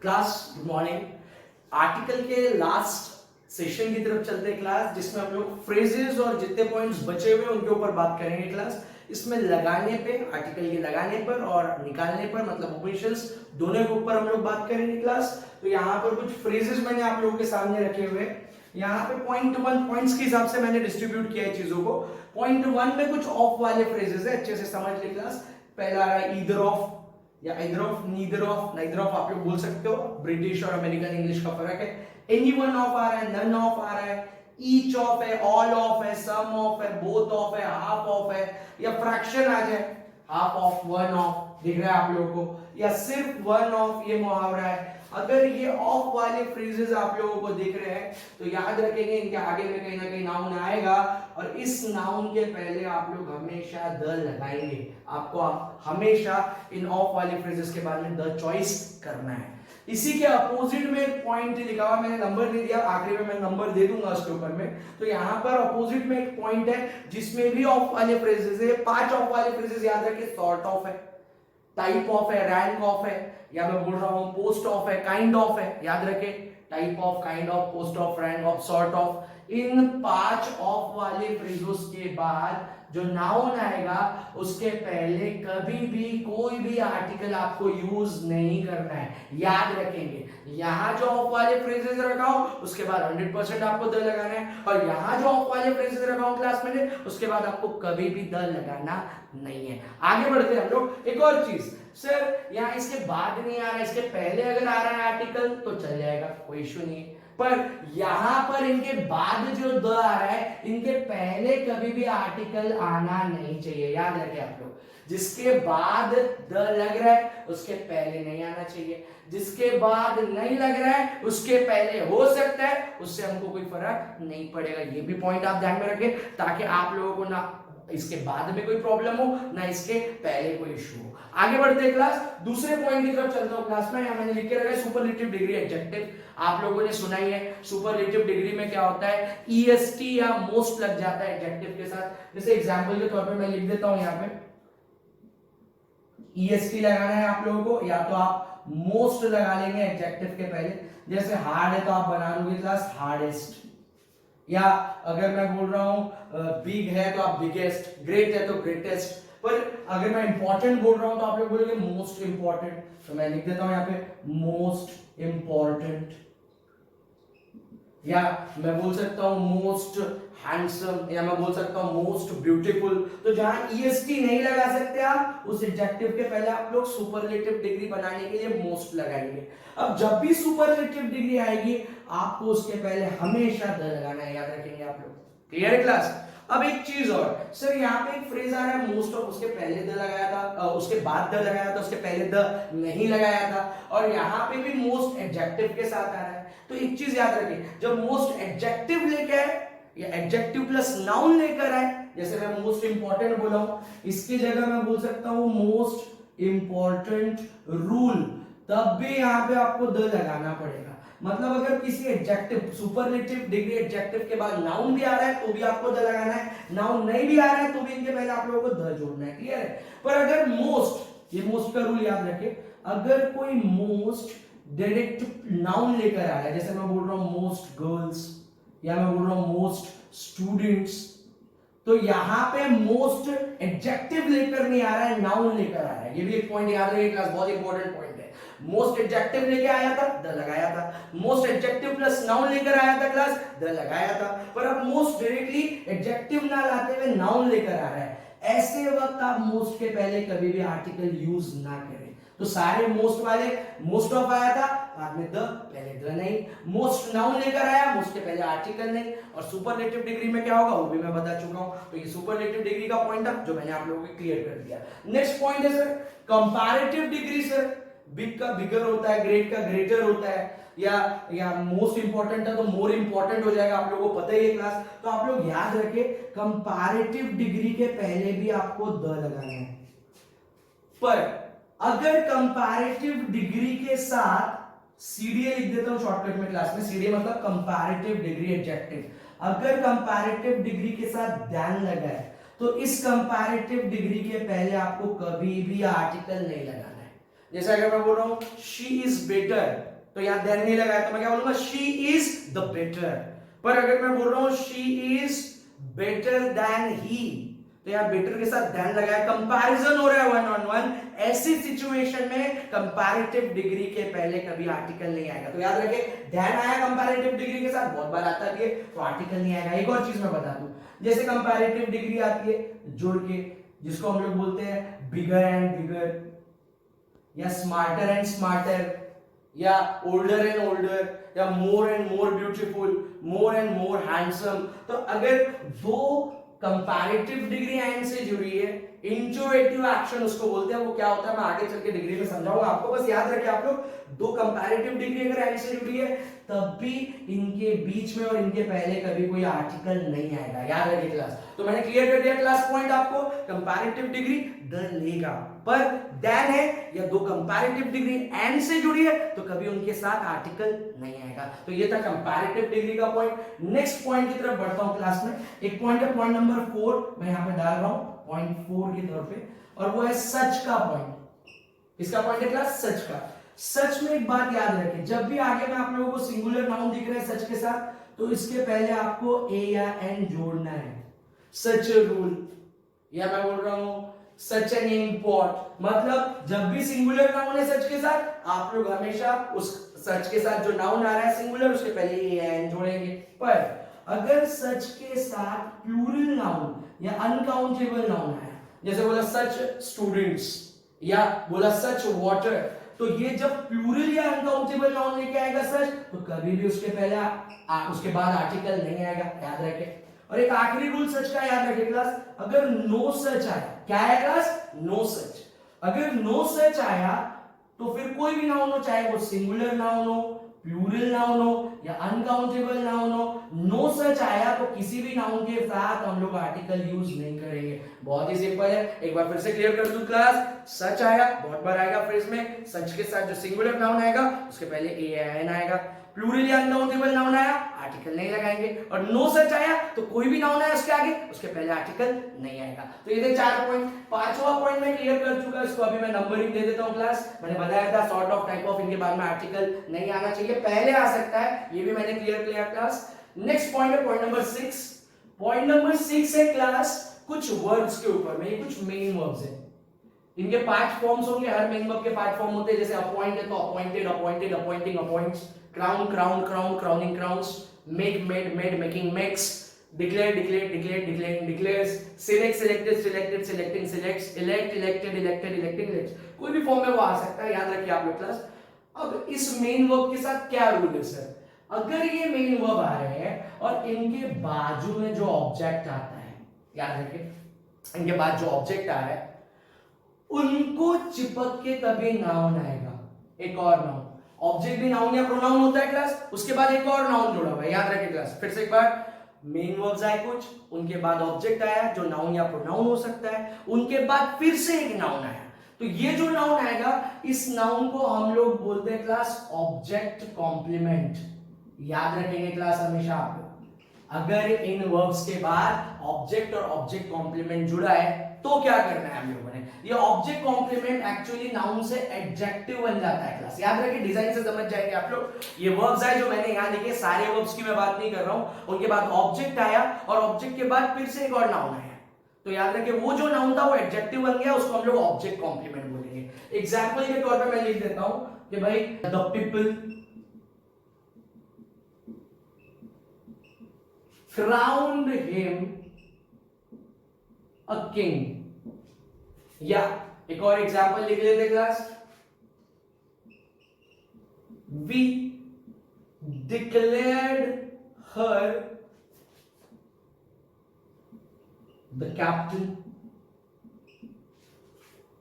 Class good morning. Article के last session की तरफ चलते हैं क्लास, जिसमें हम लोग फ्रेजेस और जितने पॉइंट्स बचे हुए उनके ऊपर बात करेंगे क्लास। इसमें लगाने पे, आर्टिकल के लगाने पर और निकालने पर मतलब ऑपरेशंस दोनों के ऊपर हम लोग बात करेंगे क्लास। तो यहाँ पर कुछ फ्रेजेस मैंने आप लोगों के सामने रखे हुए हैं। यहाँ पे पॉइंट वन पॉइंट्स के हिसाब से मैंने डिस्ट्रीब्यूट किया है चीजों को। पॉइंट वन में कुछ ऑफ वाले फ्रेजेस है, अच्छे से समझ ले क्लास। पहला आ रहा है ईदर ऑफ या either of, neither of, neither of आप लोग बोल सकते हो। ब्रिटिश और अमेरिकन इंग्लिश का फर्क है। एनी वन ऑफ आ रहा है, नन ऑफ आ रहा है, ईच ऑफ है, ऑल ऑफ है, सम ऑफ है, बोथ ऑफ है, हाफ ऑफ है, या फ्रैक्शन आ जाए हाफ ऑफ, वन ऑफ, दिख रहा है आप लोगों को, या सिर्फ वन ऑफ, ये मुहावरा है। अगर ये ऑफ वाले फ्रेजेस आप लोगों को दिख रहे हैं तो याद रखेंगे इनके आगे में कहीं ना कहीं नाउन आएगा और इस नाउन के पहले आप लोग हमेशा द लगाएंगे। आपको हमेशा इन ऑफ वाले फ्रेजेस के बाद में द चॉइस करना है। इसी के अपोजिट में एक पॉइंट लिखा हुआ, मैंने नंबर नहीं दिया, आखिरी में मैं नंबर दे दूंगा उसके ऊपर में। तो यहाँ पर अपोजिट में एक पॉइंट है जिसमें भी ऑफ वाले फ्रेजेस है। 5 ऑफ वाले फ्रेजेस याद रखिए, सॉर्ट ऑफ है, टाइप ऑफ है, रैंक ऑफ है, या मैं बोल रहा हूं पोस्ट ऑफ है, काइंड ऑफ है, याद रखे type of, kind of, post of, rank of, sort of. In 5 of वाले फ्रेजों के बाद जो नाउन आएगा उसके पहले कभी भी कोई भी आर्टिकल आपको यूज नहीं करना है, याद रखेंगे। यहां जो ऑफ वाले फ्रेजेस रखा हो उसके बाद 100% आपको द लगाना है, और यहां जो ऑफ वाले फ्रेजेस रखा हो क्लास में उसके बाद आपको कभी भी द लगाना नहीं है। आगे बढ़ते हैं हम लोग। एक और चीज सर, यहाँ इसके बाद नहीं आ रहा है, इसके पहले अगर आ रहा है आर्टिकल तो चल जाएगा, कोई इश्यू नहीं है। पर यहां पर इनके बाद जो द आ रहा है, इनके पहले कभी भी आर्टिकल आना नहीं चाहिए, याद रखें आप लोग। जिसके बाद द लग रहा है उसके पहले नहीं आना चाहिए, जिसके बाद नहीं लग रहा है उसके पहले हो सकता है, उससे हमको कोई फर्क नहीं पड़ेगा। ये भी पॉइंट आप ध्यान में रखें ताकि आप लोगों को ना इसके बाद में कोई प्रॉब्लम हो ना इसके पहले कोई इशू हो। आगे बढ़ते हैं क्लास, दूसरे पॉइंट की तरफ चलता हूं क्लास में। मैंने लिख के रखा है सुपरलेटिव डिग्री एडजेक्टिव। आप लोगों ने सुना ही है सुपरलेटिव डिग्री में क्या होता है, ईएसटी या मोस्ट लग जाता है एडजेक्टिव के साथ। जैसे एग्जांपल के तौर पे मैं लिख देता हूं यहाँ पे ईएसटी लगाना है आप लोगों को, या तो आप मोस्ट लगा लेंगे एडजेक्टिव के पहले। जैसे हार्ड है तो आप बना लोगे क्लास हार्डेस्ट, या अगर मैं बोल रहा हूं बिग है तो आप बिगेस्ट, ग्रेट है तो ग्रेटेस्ट। पर अगर मैं इंपॉर्टेंट बोल रहा हूं तो आप लोग बोलोगे मोस्ट इंपॉर्टेंट, तो मैं लिख देता हूं यहाँ पे मोस्ट इंपॉर्टेंट, या मैं बोल सकता हूं मोस्ट हैंडसम, या मैं बोल सकता हूं मोस्ट ब्यूटीफुल। तो जहां ईएसटी नहीं लगा सकते आप उस एडजेक्टिव के पहले आप लोग सुपरलेटिव डिग्री बनाने के लिए मोस्ट लगाएंगे। अब जब भी सुपरलेटिव डिग्री आएगी आपको उसके पहले हमेशा द लगाना है, याद रखेंगे आप लोग। क्लियर है क्लास? अब एक चीज और सर, यहाँ पे एक फ्रेज आ रहा है मोस्ट ऑफ, उसके पहले द लगाया था, उसके बाद द लगाया था, उसके पहले द नहीं लगाया था, और यहाँ पे भी मोस्ट एडजेक्टिव के साथ आ रहा है। तो एक चीज याद रखें, जब मोस्ट एडजेक्टिव लेके आए या एडजेक्टिव प्लस नाउन लेकर आए, जैसे मैं मोस्ट इंपॉर्टेंट बोला हूं, इसकी जगह मैं बोल सकता हूं मोस्ट इंपॉर्टेंट रूल, तब भी यहां पे आपको द लगाना पड़ेगा। मतलब अगर किसी एडजेक्टिव सुपरलेटिव डिग्री एडजेक्टिव के बाद नाउन भी आ रहा है तो भी आपको द लगाना है, नाउन नहीं भी आ रहा है तो भी इनके पहले आप लोगों को द जोड़ना है। क्लियर है? पर अगर मोस्ट, ये मोस्ट का रूल याद रखें, अगर कोई मोस्ट डायरेक्ट नाउन लेकर आ रहा है, जैसे मैं बोल रहा हूं मोस्ट गर्ल्स, या मैं बोल रहा हूं मोस्ट स्टूडेंट्स, तो यहां पे मोस्ट एडजेक्टिव लेकर नहीं आ रहा है, नाउन लेकर आ रहा है। ये भी एक पॉइंट याद रखिए क्लास, बहुत इंपॉर्टेंट पॉइंट है। मोस्ट एडजेक्टिव लेके आया था, द लगाया था, मोस्ट एडजेक्टिव प्लस नाउन लेकर आया था क्लास, द लगाया था। पर अब मोस्ट डायरेक्टली एडजेक्टिव ना लाते हुए नाउन लेकर आ रहा है, ऐसे वक्त आप मोस्ट के पहले कभी भी आर्टिकल यूज ना करें। तो सारे मोस्ट वाले, मोस्ट ऑफ आया था बाद में द, पहले द नहीं, मोस्ट नाउन लेकर आया, मोस्ट के पहले आर्टिकल नहीं। और सुपरलेटिव डिग्री में क्या होगा वो भी मैं बता चुका हूं। तो ये सुपरलेटिव डिग्री का पॉइंट था जो मैंने आप लोगों को क्लियर कर दिया। नेक्स्ट पॉइंट है sir comparative degree. Sir big का बिगर होता है, ग्रेट का ग्रेटर होता है, या मोस्ट इंपॉर्टेंट है तो मोर इंपॉर्टेंट हो जाएगा, आप लोगों को पता ही है क्लास। तो आप लोग याद रखें कंपैरेटिव डिग्री के पहले भी आपको द लगाना है। पर अगर कंपैरेटिव डिग्री के साथ सीडीए लिख देता हूं शॉर्टकट में क्लास में, सीडीए मतलब कंपैरेटिव डिग्री एडजेक्टिव, अगर कंपैरेटिव डिग्री के साथ ध्यान लगा है तो इस कंपैरेटिव डिग्री के पहले आपको कभी भी आर्टिकल नहीं लगाना है। जैसे अगर मैं बोल रहा हूं शी इज बेटर, तो यहां देन नहीं लगाया, तो मैं क्या बोलूंगा शी इज द बेटर। पर अगर मैं बोल रहा हूं she is better than he, तो यहां बेटर के साथ देन लगाया, कंपैरिजन हो रहा है वन ऑन वन। ऐसी सिचुएशन में कंपैरेटिव डिग्री के पहले कभी आर्टिकल नहीं आएगा। तो याद रखिए देन आया कंपैरेटिव डिग्री के साथ, बहुत बार आता है, तो आर्टिकल नहीं आएगा। एक और चीज मैं बता दूं, जैसे कंपैरेटिव डिग्री आती है जुड़ के, जिसको हम लोग बोलते हैं बिगर एंड बिगर, या स्मार्टर एंड स्मार्टर, या ओल्डर एंड ओल्डर, या more and more beautiful, more and more handsome. तो अगर दो कंपैरेटिव डिग्री एंड से जुड़ी है, इंट्रोएटिव एक्शन उसको बोलते हैं, वो क्या होता है मैं आगे चल के डिग्री में समझाऊंगा आपको। बस याद रखिए आप लोग, दो कंपैरेटिव डिग्री अगर एंड से जुड़ी है तब भी इनके बीच में और इनके पहले कभी कोई आर्टिकल नहीं आएगा। याद रखिए क्लास। तो मैंने क्लियर कर दिया क्लास पॉइंट आपको, कंपैरेटिव डिग्री डलेगा, पर देन है या दो कंपैरेटिव डिग्री एंड से जुड़ी है तो कभी उनके साथ आर्टिकल नहीं आएगा। तो ये था कंपैरेटिव डिग्री का पॉइंट। नेक्स्ट पॉइंट की तरफ बढ़ता हूं क्लास में। एक पॉइंट है पॉइंट नंबर 4, मैं यहां पे डाल रहा हूं पॉइंट 4 की तरफ पे, और वो है सच का पॉइंट। इसका पॉइंट है क्लास सच का। सच में एक बात याद रखें, जब भी आगे में आप लोगों को सिंगुलर नाउन दिख रहे हैं सच के साथ, तो इसके पहले आपको ए या एन जोड़ना है। सच रूल, या मैं बोल रहा हूं सच एन इम्पोर्ट, मतलब जब भी सिंगुलर नाउन है सच के साथ, आप लोग हमेशा उस सच के साथ जो नाउन आ रहा है सिंगुलर, उसके पहले ए या एन जोड़ेंगे। पर अगर सच के साथ प्लूरल नाउन या अनकाउंटेबल नाउन आया, जैसे बोला सच स्टूडेंट्स या बोला सच वाटर, तो ये जब प्लूरल या अनकाउंटेबल नाउन लेके आएगा सच, तो कभी भी उसके पहले उसके बाद आर्टिकल नहीं आएगा। याद रखें। और एक आखिरी रूल सच का याद रखें क्लास, अगर नो सच आया, क्या है क्लास? नो सच। अगर नो सच आया तो फिर कोई भी नाउन हो, चाहे वो सिंगुलर नाउन हो, प्लूरल नाउन हो या अनकाउंटेबल नाउन हो, नो सच आया तो किसी भी नाउन के साथ हम लोग आर्टिकल यूज नहीं करेंगे। बहुत ही सिंपल है, एक बार फिर से क्लियर कर दूं क्लास। सच आया, बहुत बार आएगा फ्रेज में, सच के साथ जो सिंगुलर नाउन आएगा उसके पहले ए या एन आएगा। प्लूरल या अनकाउंटेबल नाउन आया, आर्टिकल नहीं लगाएंगे। और नो सच आया तो कोई भी नाउन आया उसके आगे, उसके पहले आर्टिकल नहीं आएगा। तो ये थे 4 पॉइंट। 5वां पॉइंट मैं क्लियर कर चुका, इसको अभी मैं नंबरिंग दे देता हूं क्लास। मैंने बताया था सॉर्ट ऑफ टाइप ऑफ, इनके बाद में आर्टिकल नहीं आना चाहिए, पहले आ सकता है, ये भी मैंने क्लियर किया क्लास। नेक्स्ट पॉइंट है पॉइंट नंबर 6। पॉइंट नंबर 6 है क्लास कुछ वर्ड्स के ऊपर में, ये कुछ मेन वर्ब्स हैं। इनके 5 फॉर्म्स होंगे, हर मेन वर्ब के 5 फॉर्म होते हैं। जैसे अपॉइंट है तो appointed, appointed, appointing, appoints, crown, crown, crown, crowning, crowns, make, made, made, making, makes, declare, declare, declare, declaring, declares, select, selected, selected, selecting, selects, elect, elected, elected, electing, elects. कोई भी form में वो आ सकता है, याद रखिए आप लोग क्लास। अब इस मेन वर्ब के साथ क्या रूल है सर? अगर ये मेन वर्ब आ रहे हैं और इनके बाजू में जो ऑब्जेक्ट आता है, याद रखिए इनके बाद जो ऑब्जेक्ट आ रहा है उनको चिपक के तभी नाउन आएगा, एक और नाउन। ऑब्जेक्ट भी नाउन या प्रोनाउन होता है क्लास, उसके बाद एक और नाउन जुड़ा हुआ है, याद रखिए क्लास। फिर से एक बार, मेन वर्ब्स आए कुछ, उनके बाद ऑब्जेक्ट आया जो नाउन या प्रोनाउन हो सकता है, उनके बाद फिर से एक नाउन आया। तो ये जो नाउन आएगा, इस नाउन को हम लोग बोलते हैं क्लास ऑब्जेक्ट कॉम्प्लीमेंट। याद रखेंगे क्लास हमेशा आप लोग, अगर इन वर्ब्स के बाद ऑब्जेक्ट और ऑब्जेक्ट कॉम्प्लीमेंट जुड़ा है तो क्या करना है हम लोगों ने? ये ऑब्जेक्ट कॉम्प्लीमेंट एक्चुअली नाउन से एडजेक्टिव बन जाता है क्लास। याद रखिए, डिजाइन से समझ जाएंगे आप लोग। ये वर्ब्स है जो मैंने यहां लिखे, सारे वर्ब्स की मैं बात नहीं कर रहा हूं। उनके बाद ऑब्जेक्ट आया और ऑब्जेक्ट के बाद फिर से एक और नाउन आया, तो याद रखिए वो जो नाउन था वो एडजेक्टिव बन गया, उसको हम लोग ऑब्जेक्ट कॉम्प्लीमेंट बोलेंगे। एग्जांपल के तौर पे मैं लिख देता हूं कि भाई the people crowned him a king। या एक और एग्जांपल लिख लेते class, we declared her the captain।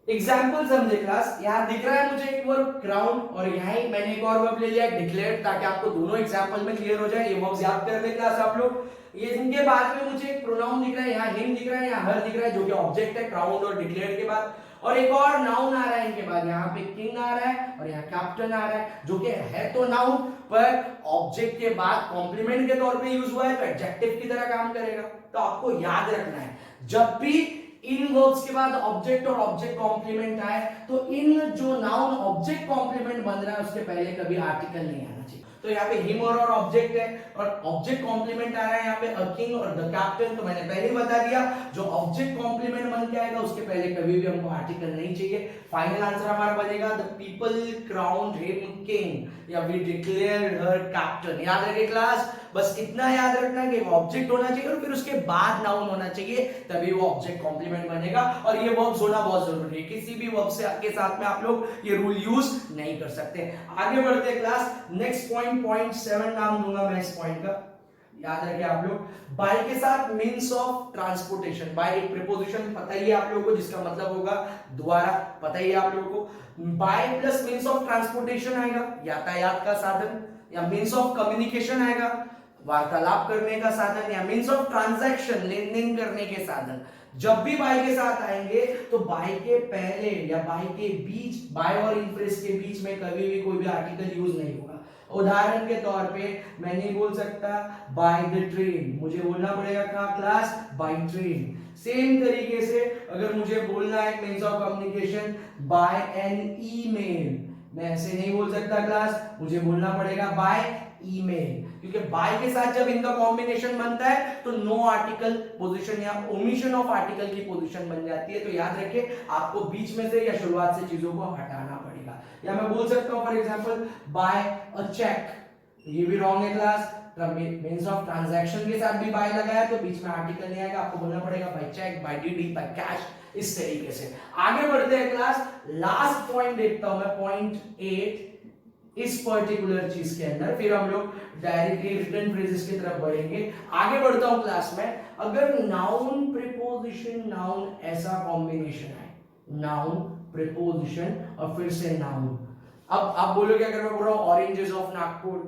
Example समझे क्लास। यहां दिख रहा है मुझे एक वर्ब क्राउन, और यहां ही मैंने एक और वर्ब ले लिया डिक्लेयर, ताकि आपको दोनों एग्जाम्पल में क्लियर हो जाए। ये वर्ब्स याद कर ले क्लास आप लोग। ये इनके बाद में मुझे एक प्रोनाउन दिख रहा है, यहाँ हिम दिख रहा है, यहाँ हर दिख रहा है, जो कि ऑब्जेक्ट है क्राउन और डिक्लेयर के बाद, और एक और नाउन आ रहा है इनके बाद, यहाँ पे किंग आ रहा है और यहाँ कैप्टन आ रहा है, जो कि है तो नाउन पर ऑब्जेक्ट के बाद कॉम्प्लीमेंट के तौर पे यूज हुआ है, तो एडजेक्टिव की तरह काम करेगा। तो आपको याद रखना है, जब भी इन वर्ब्स के बाद ऑब्जेक्ट और ऑब्जेक्ट कॉम्प्लीमेंट आए तो इन जो नाउन ऑब्जेक्ट कॉम्प्लीमेंट बन रहा है उसके पहले कभी आर्टिकल नहीं आना चाहिए। तो यहाँ पे हिम और ऑब्जेक्ट है और ऑब्जेक्ट कॉम्प्लीमेंट आ रहा है यहाँ पे अ किंग और द कैप्टन। तो मैंने पहले ही बता दिया जो ऑब्जेक्ट कॉम्प्लीमेंट बन के आएगा उसके पहले कभी भी हमको आर्टिकल नहीं चाहिए। फाइनल आंसर हमारा बनेगा the people crowned him king या वी डिक्लेयर्ड हर कैप्टन। याद रखिए क्लास, बस इतना याद रखना कि ऑब्जेक्ट होना चाहिए और फिर उसके बाद नाउन होना चाहिए, तभी वो ऑब्जेक्ट कॉम्प्लीमेंट बनेगा। और ये वर्ब्स होना बहुत जरूरी है, किसी भी वर्ब से के साथ में आप लोग ये रूल यूज नहीं कर सकते। आगे बढ़ते हैं क्लास, नेक्स्ट पॉइंट 7 नाम दूंगा मैं इस पॉइंट का, याद रखिए आप लोग। बाय के साथ मींस ऑफ ट्रांसपोर्टेशन, बाय एक प्रीपोजिशन पता ही है आप लोगों को जिसका मतलब होगा द्वारा, पता ही है आप लोगों को। By plus means of transportation आएगा, यातायात का साधन, या मींस ऑफ कम्युनिकेशन आएगा, वार्तालाप करने का साधन, या मींस ऑफ ट्रांजैक्शन, लेन देन करने के साधन। जब भी बाय के साथ आएंगे तो बाय के पहले या बाय के बीच, बाय और इनफ्रेस के बीच में कभी भी कोई भी आर्टिकल यूज नहीं होगा। उदाहरण के तौर पे मैं नहीं बोल सकता बाय द ट्रेन, मुझे बोलना पड़ेगा कहां क्लास, बाय ट्रेन। सेम तरीके से अगर मुझे बोलना है means of communication by an email, मैं ऐसे नहीं बोल सकता क्लास, मुझे बोलना पड़ेगा बाय ईमेल, क्योंकि बाय के साथ जब इनका कॉम्बिनेशन बनता है तो नो आर्टिकल पोजीशन या ओमिशन ऑफ आर्टिकल की पोजीशन बन जाती है। तो याद रखिए आपको बीच में से या शुरुआत से चीजों को हटाना पड़ेगा। या मैं बोल सकता हूं for example by a cheque, ये भी रॉन्ग है क्लास, मींस ऑफ ट्रांजैक्शन के साथ भी बाय लगाया तो बीच में आर्टिकल नहीं आएगा, आपको बोलना पड़ेगा by cheque, by DD, by cash, इस तरीके से। आगे बढ़ते हैं क्लास, लास्ट पॉइंट देखता हूं मैं, पॉइंट 8 इस पर्टिकुलर चीज के अंदर, फिर हम लोग डायरेक्टली रिटन फ्रेजेस की तरफ बढ़ेंगे। आगे बढ़ता हूं क्लास में, अगर नाउन प्रीपोजिशन नाउन ऐसा कॉम्बिनेशन है, नाउन प्रीपोजिशन और फिर से नाउन, अब आप बोलोगे अगर मैं बोल रहा हूं ऑरेंजेस ऑफ नागपुर,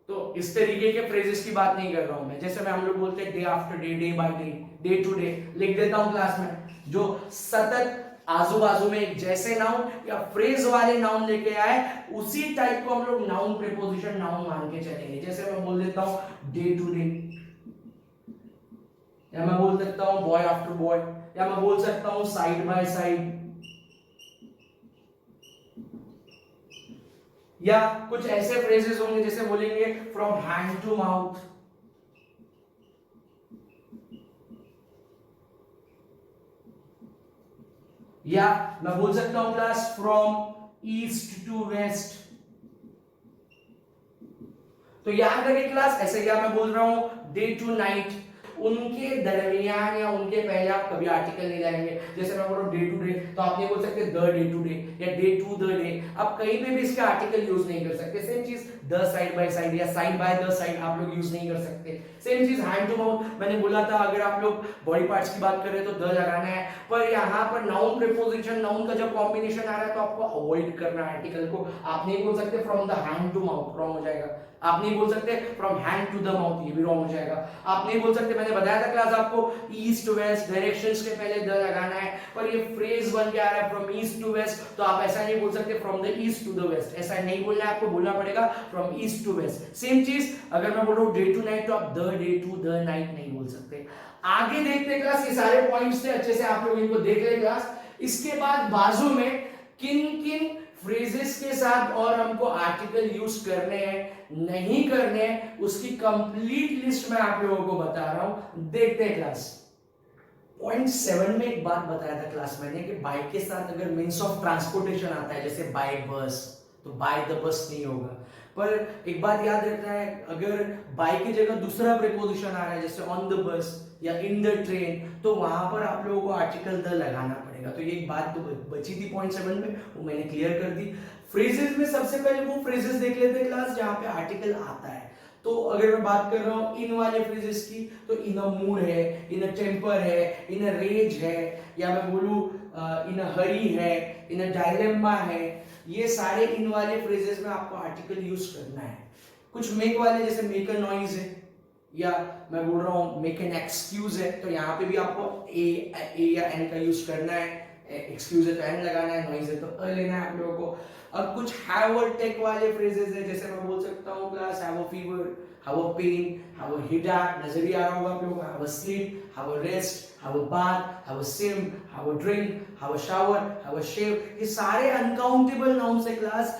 तो इस तरीके के फ्रेजेस की बात नहीं कर रहा हूं मैं, जैसे मैं हम लोग बोलते हैं day after day, day by day, day to day, लिख देता हूं क्लास में, जो सतत आजू बाजू में एक जैसे नाउन या फ्रेज वाले नाउन लेके आए उसी टाइप को हम लोग नाउन प्रीपोजिशन नाउन मान के चलेंगे। जैसे मैं बोल देता हूं डे टू डे, या मैं बोल सकता हूं बॉय आफ्टर बॉय, या मैं बोल सकता हूं साइड बाय साइड, या कुछ ऐसे फ्रेजेस होंगे जैसे बोलेंगे फ्रॉम हैंड टू माउथ, या मैं बोल सकता हूं class from east to west. तो याद रखिए क्लास, ऐसे क्या मैं बोल रहा हूं डे टू नाइट, उनके दरमियान या उनके पहले आप कभी आर्टिकल नहीं लाएंगे। जैसे मैं बोल रहा हूं डे टू डे, तो आप नहीं बोल सकते द डे टू डे या डे टू द डे, आप कहीं पे भी इसके आर्टिकल यूज नहीं कर सकते। सेम चीज द साइड बाय साइड या साइड बाय द साइड आप लोग यूज नहीं कर सकते। सेम चीज हैंड टू माउथ, मैंने बोला था अगर आप लोग बॉडी पार्ट्स की बात कर रहे हैं तो द लगाना है, पर यहाँ पर नाउन प्रीपोजिशन नाउन का जब कॉम्बिनेशन आ रहा है तो आपको अवॉइड करना है आर्टिकल को। आप नहीं बोल सकते from the hand to mouth, wrong हो जाएगा। आप नहीं बोल सकते from hand to the mouth, ये भी रॉन्ग हो जाएगा। आप नहीं बोल सकते, मैंने बताया था क्लास आपको ईस्ट वेस्ट डायरेक्शंस के पहले द लगाना है, पर ये फ्रेज बन के आ रहा है फ्रॉम ईस्ट टू वेस्ट, तो आप ऐसा नहीं बोल सकते from the east to the west, ऐसा नहीं बोलना है, आपको बोलना पड़ेगा from east to west. Same चीज अगर मैं बोल रहा हूं डे टू नाइट, तो आप the day to the night नहीं बोल सकते। आगे देखते क्लास, ये सारे पॉइंट्स थे, अच्छे से आप लोग इनको देख ले क्लास। इसके बाद बाजू में किन किन फ्रेजेस के साथ और हमको आर्टिकल यूज करने हैं नहीं करने हैं, उसकी कंप्लीट लिस्ट मैं आप लोगों को बता रहा हूं, देखते हैं क्लास। पॉइंट 7 में एक बात बताया था क्लास मैंने कि बाइक के साथ अगर मींस ऑफ ट्रांसपोर्टेशन आता है जैसे बाय बस, तो बाय द बस नहीं होगा। पर एक बात याद रखना है, अगर बाय की जगह दूसरा प्रीपोजिशन आ रहा है जैसे ऑन द बस या इन द ट्रेन, तो वहां पर आप लोगों को आर्टिकल द लगाना पड़ेगा। तो ये एक बात तो बची थी पॉइंट 7 में, वो मैंने क्लियर कर दी। फ्रेजेस में सबसे पहले वो फ्रेजेस देख लेते हैं क्लास जहां पे आर्टिकल आता है। तो अगर मैं बात कर रहा हूं इन वाले फ्रेजेस की, तो इन अ मूड है, इन अ टेम्पर है, इन अ रेज है, या मैं बोलूं इन अ हरी है, इन अ डायलेमा है, ये सारे इन वाले फ्रेजेस में आपको आर्टिकल यूज करना है। कुछ मेक वाले जैसे मेक अ नॉइज है, या मैं बोल रहा हूं मेक एन एक्सक्यूज है, तो यहाँ पे भी आपको ए या एन का यूज करना है। एक्सक्यूज है तो एंड लगाना है, नॉइज है तो अ लेना है आप लोगों को। अब कुछ हैव और टेक वाले फ्रेजेस है, जैसे मैं बोल सकता हूँ class have a fever, have a pain, have a headache, नजर ही आ रहा होगा आप लोगों को, have a sleep, have a rest, have a bath, have a swim, have a drink, have a shower, have a shave, ये सारे अनकाउंटेबल नाउन्स है क्लास।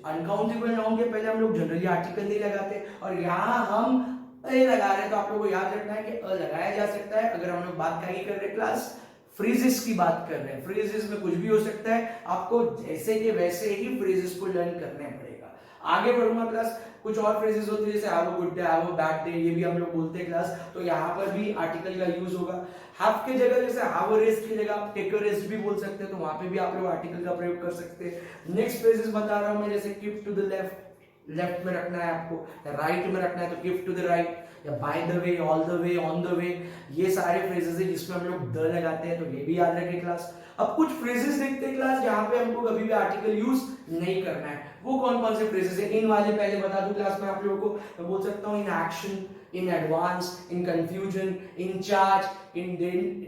अनकाउंटेबल नाउन के पहले हम लोग जनरली आर्टिकल नहीं लगाते, और यहाँ हम ए लगा रहे हैं, तो आप लोगों को याद रखना है कि अ लगाया जा सकता है अगर हम लोग बात क्या कर रहे हैं क्लास, फ्रेजेस की बात कर रहे हैं। फ्रेजेस में कुछ भी हो सकता है, आपको जैसे के वैसे ही फ्रेजेस को लर्न करना पड़ेगा। आगे बढ़ूंगा क्लास, कुछ और फ्रेजेस होती है जैसे have a good day, have a bad day, ये भी हम लोग बोलते हैं क्लास, तो यहाँ पर भी आर्टिकल का यूज होगा। हैव के जगह जैसे हैव अ रेस्ट की जगह आप टेक अ रेस्ट भी बोल सकते हैं, तो वहां पे भी आप लोग आर्टिकल का प्रयोग कर सकते हैं। नेक्स्ट फ्रेजेस बता रहा हूं मैं, जैसे keep to the left, left में रखना है आपको, या राइट में रखना है तो गिव टू द राइट, या by the way, all the way, on the way, ये सारे फ्रेजेस है जिसमें हम लोग द लगाते हैं, तो ये भी याद रखें क्लास। अब कुछ फ्रेजेस देखते हैं क्लास जहां पे हमको कभी भी आर्टिकल यूज नहीं करना है, वो कौन कौन से फ्रेजेस है। इन वाले पहले बता दूं क्लास में आप लोगों को, मैं बोल सकता हूं in action, in advance, in confusion, in charge, in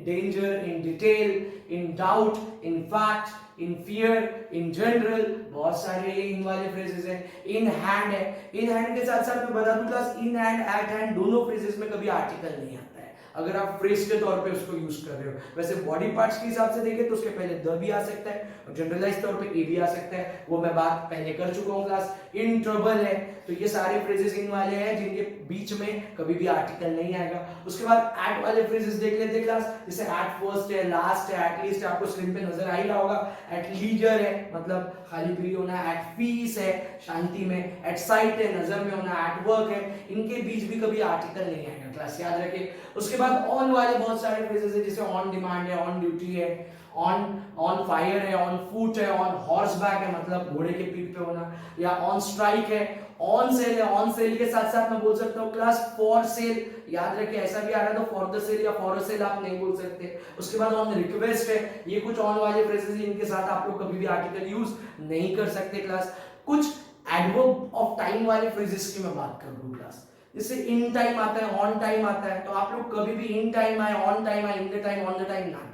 danger, in detail, in doubt, in fact, in fear, in general, बहुत सारे इन वाले फ्रेजेस हैं। इन हैंड है, इन हैंड के साथ साथ मैं बता दूं class, in hand, eight hand, दोनों फ्रेजेस में कभी आर्टिकल नहीं आता है अगर आप फ्रेज के तौर पे उसको यूज कर रहे हो। वैसे बॉडी पार्ट्स के हिसाब से देखें तो उसके पहले द भी आ सकता है, और जनरलाइज तौर पे ए भी आ सकता है, वो मैं बात पहले कर चुका हूं क्लास। इन ट्रबल है, तो ये सारे फ्रेजेस इन वाले हैं जिनके बीच में कभी भी आर्टिकल नहीं आएगा। उसके बाद एट वाले फ्रेजेस देख लेते हैं क्लास, जैसे एट फर्स्ट है, लास्ट है, एट लीस्ट, आपको स्क्रीन पे नजर आ ही रहा होगा। एट लीजर है, मतलब खाली पीली होना, एट पीस है, शांति में, एट साइट है, नजर में होना, एट वर्क है, इनके बीच भी कभी आर्टिकल नहीं आएगा क्लास, याद रखिए। उसके बाद ऑन वाले बहुत सारे फ्रेजेस है, जैसे ऑन डिमांड है, ऑन ड्यूटी है, ऑन फायर है, ऑन फुट है, ऑन हॉर्स बैक है, मतलब घोड़े के पीठ पे होना, या ऑन स्ट्राइक है, ऑन सेल है। ऑन सेल के साथ साथ मैं बोल सकता हूँ क्लास फॉर सेल, याद रखिए ऐसा भी आ रहा है तो फॉर द सेल या फॉर अ सेल आप नहीं बोल सकते। उसके बाद ऑन रिक्वेस्ट है, ये कुछ ऑन वाले फ्रेजेस हैं, इनके साथ आप लोग कभी भी आर्टिकल यूज नहीं कर सकते क्लास। कुछ एडवर्ब ऑफ टाइम वाले फ्रेजेस की मैं बात कर दूं क्लास, जैसे इन टाइम आता है, ऑन टाइम आता है, तो आप लोग कभी भी इन टाइम आए, ऑन टाइम आए, in the time, on the time ना करें।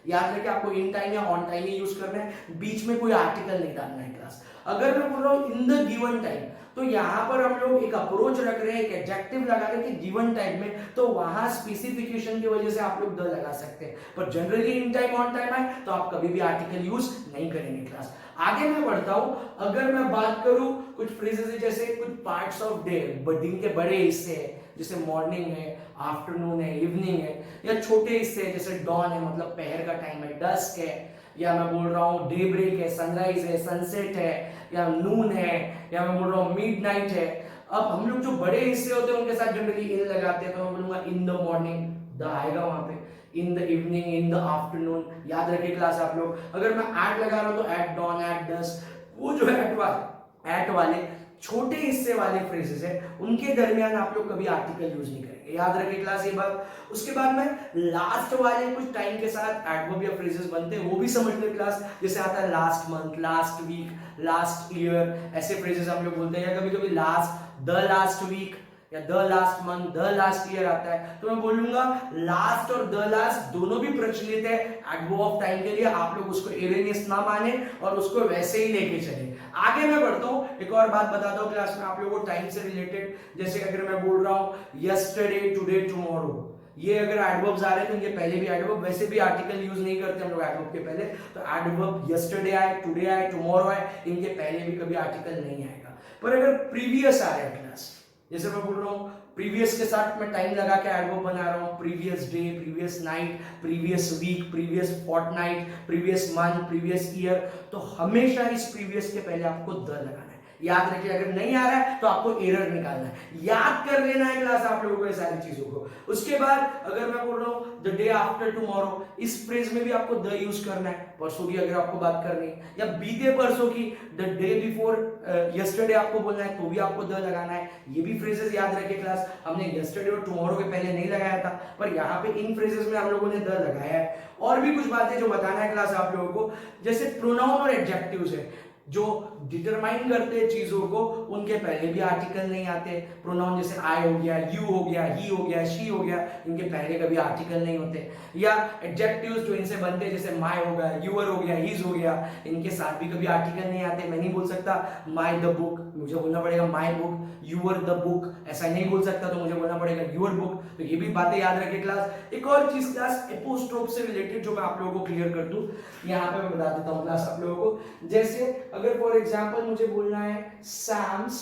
याद रखिए आपको इन टाइम या ऑन टाइम ही यूज करना है, बीच में कोई आर्टिकल नहीं डालना है क्लास। अगर मैं बोल रहा हूं इन द गिवन टाइम, तो यहां पर हम लोग एक अप्रोच रख रहे हैं, एक एडजेक्टिव लगा रहे हैं कि गिवन टाइम में, तो वहां स्पेसिफिकेशन की वजह से आप लोग द लगा सकते हैं। पर generally in time on time आए तो आप कभी भी आर्टिकल यूज नहीं करेंगे क्लास। आगे मैं बढ़ता हूं, अगर मैं बात करूं कुछ फ्रेजेस है, जैसे कुछ पार्ट्स ऑफ डे, दिन के बड़े हिस्से हैं, जैसे मॉर्निंग है, आफ्टरनून है, इवनिंग है, या छोटे हिस्से है जैसे डॉन है, मतलब पहर का टाइम है, डस्क है, या मैं बोल रहा हूँ डे ब्रेक है, सनराइज है, सनसेट है, या नून है, या मैं बोल रहा हूँ मिडनाइट है। अब हम लोग जो बड़े हिस्से होते हैं उनके साथ जनरली इन लगाते हैं, तो मैं बोलूंगा इन द मॉर्निंग, द आएगा वहां पे, in the evening, in the afternoon, याद रखिए क्लास आप लोग। अगर मैं एट लगा रहा हूं तो एट डॉन, एट डस्क, वो जो एट वाले छोटे हिस्से वाले फ्रेजेस है उनके दरमियान आप लोग कभी आर्टिकल यूज नहीं करेंगे, याद रखिए क्लास ये बात। उसके बाद में लास्ट वाले कुछ टाइम के साथ एडवर्ब या फ्रेजेस बनते हैं, वो भी समझ ले क्लास, जैसे आता है last month, last week, last year, ऐसे फ्रेजेस हम लोग बोलते हैं। या कभी कभी लास्ट, द लास्ट वीक, या the last month, the last year आता है, तो मैं बोलूंगा लास्ट और द लास्ट दोनों भी प्रचलित है एडवर्ब ऑफ टाइम के लिए, आप लोग उसको एरेनियस ना माने और उसको वैसे ही लेके चले। आगे मैं बढ़ता हूं, एक और बात बताता हूं क्लास में आप लोगों को टाइम से रिलेटेड, जैसे अगर मैं बोल रहा हूं यस्टरडे, टुडे, टुमारो, ये अगर एडवर्ब्स आ रहे हैं तो इनके पहले भी एडवर्ब, वैसे भी आर्टिकल यूज नहीं करते हम लोग एडवर्ब के पहले, तो एडवर्ब यस्टरडे आए, टुडे आए, टुमारो आए, इनके पहले भी कभी आर्टिकल नहीं आएगा। पर अगर प्रीवियस आ रहा है क्लास, जैसे मैं बोल रहा हूँ प्रीवियस के साथ मैं टाइम लगा के एडवर्ब बना रहा हूँ, previous day, previous night, previous week, previous fortnight, previous month, previous year, तो हमेशा इस प्रीवियस के पहले आपको द लगाना है। याद रखिए, अगर नहीं आ रहा है तो आपको एरर निकालना है, याद कर लेना है क्लास आप लोगों को ये सारी चीजों को। उसके बाद अगर मैं बोल रहा हूँ द डे आफ्टर टुमारो, इस फ्रेज में भी आपको द यूज करना है, परसों की अगर आपको बात करनी है, या बीते परसों की द डे बिफोर यस्टरडे आपको बोलना है तो भी आपको द लगाना है। ये भी फ्रेजेस याद रखिए क्लास, हमने यस्टरडे और टुमारो के पहले नहीं लगाया था, पर यहाँ पे इन फ्रेजेस में हम लोगों ने द लगाया है। और भी कुछ बातें जो बताना है क्लास आप लोगों को, जैसे प्रोनाउन और एडजेक्टिव्स है, जो डिटरमाइन करते हैं चीजों को, उनके पहले भी आर्टिकल नहीं आते। प्रोनाउन जैसे आई हो गया, यू हो गया, ही हो गया, शी हो गया, इनके पहले कभी आर्टिकल नहीं होते। या एडजेक्टिव्स जो इनसे बनते हैं जैसे माय हो गया, यूअर हो गया, हीज हो गया, इनके साथ भी कभी आर्टिकल नहीं आते। मैं नहीं बोल सकता माय द बुक, मुझे बोलना पड़ेगा my book. Your the book ऐसा नहीं बोल सकता, तो मुझे बोलना पड़ेगा यूअर बुक। तो ये भी बातें याद रखें क्लास। एक और चीज क्लास एपोस्ट्रोफ से रिलेटेड जो मैं आप लोगों को क्लियर कर दूं, यहाँ पे मैं बता देता हूँ क्लास आप लोगों को। जैसे अगर फॉर एग्जांपल मुझे बोलना है सैम्स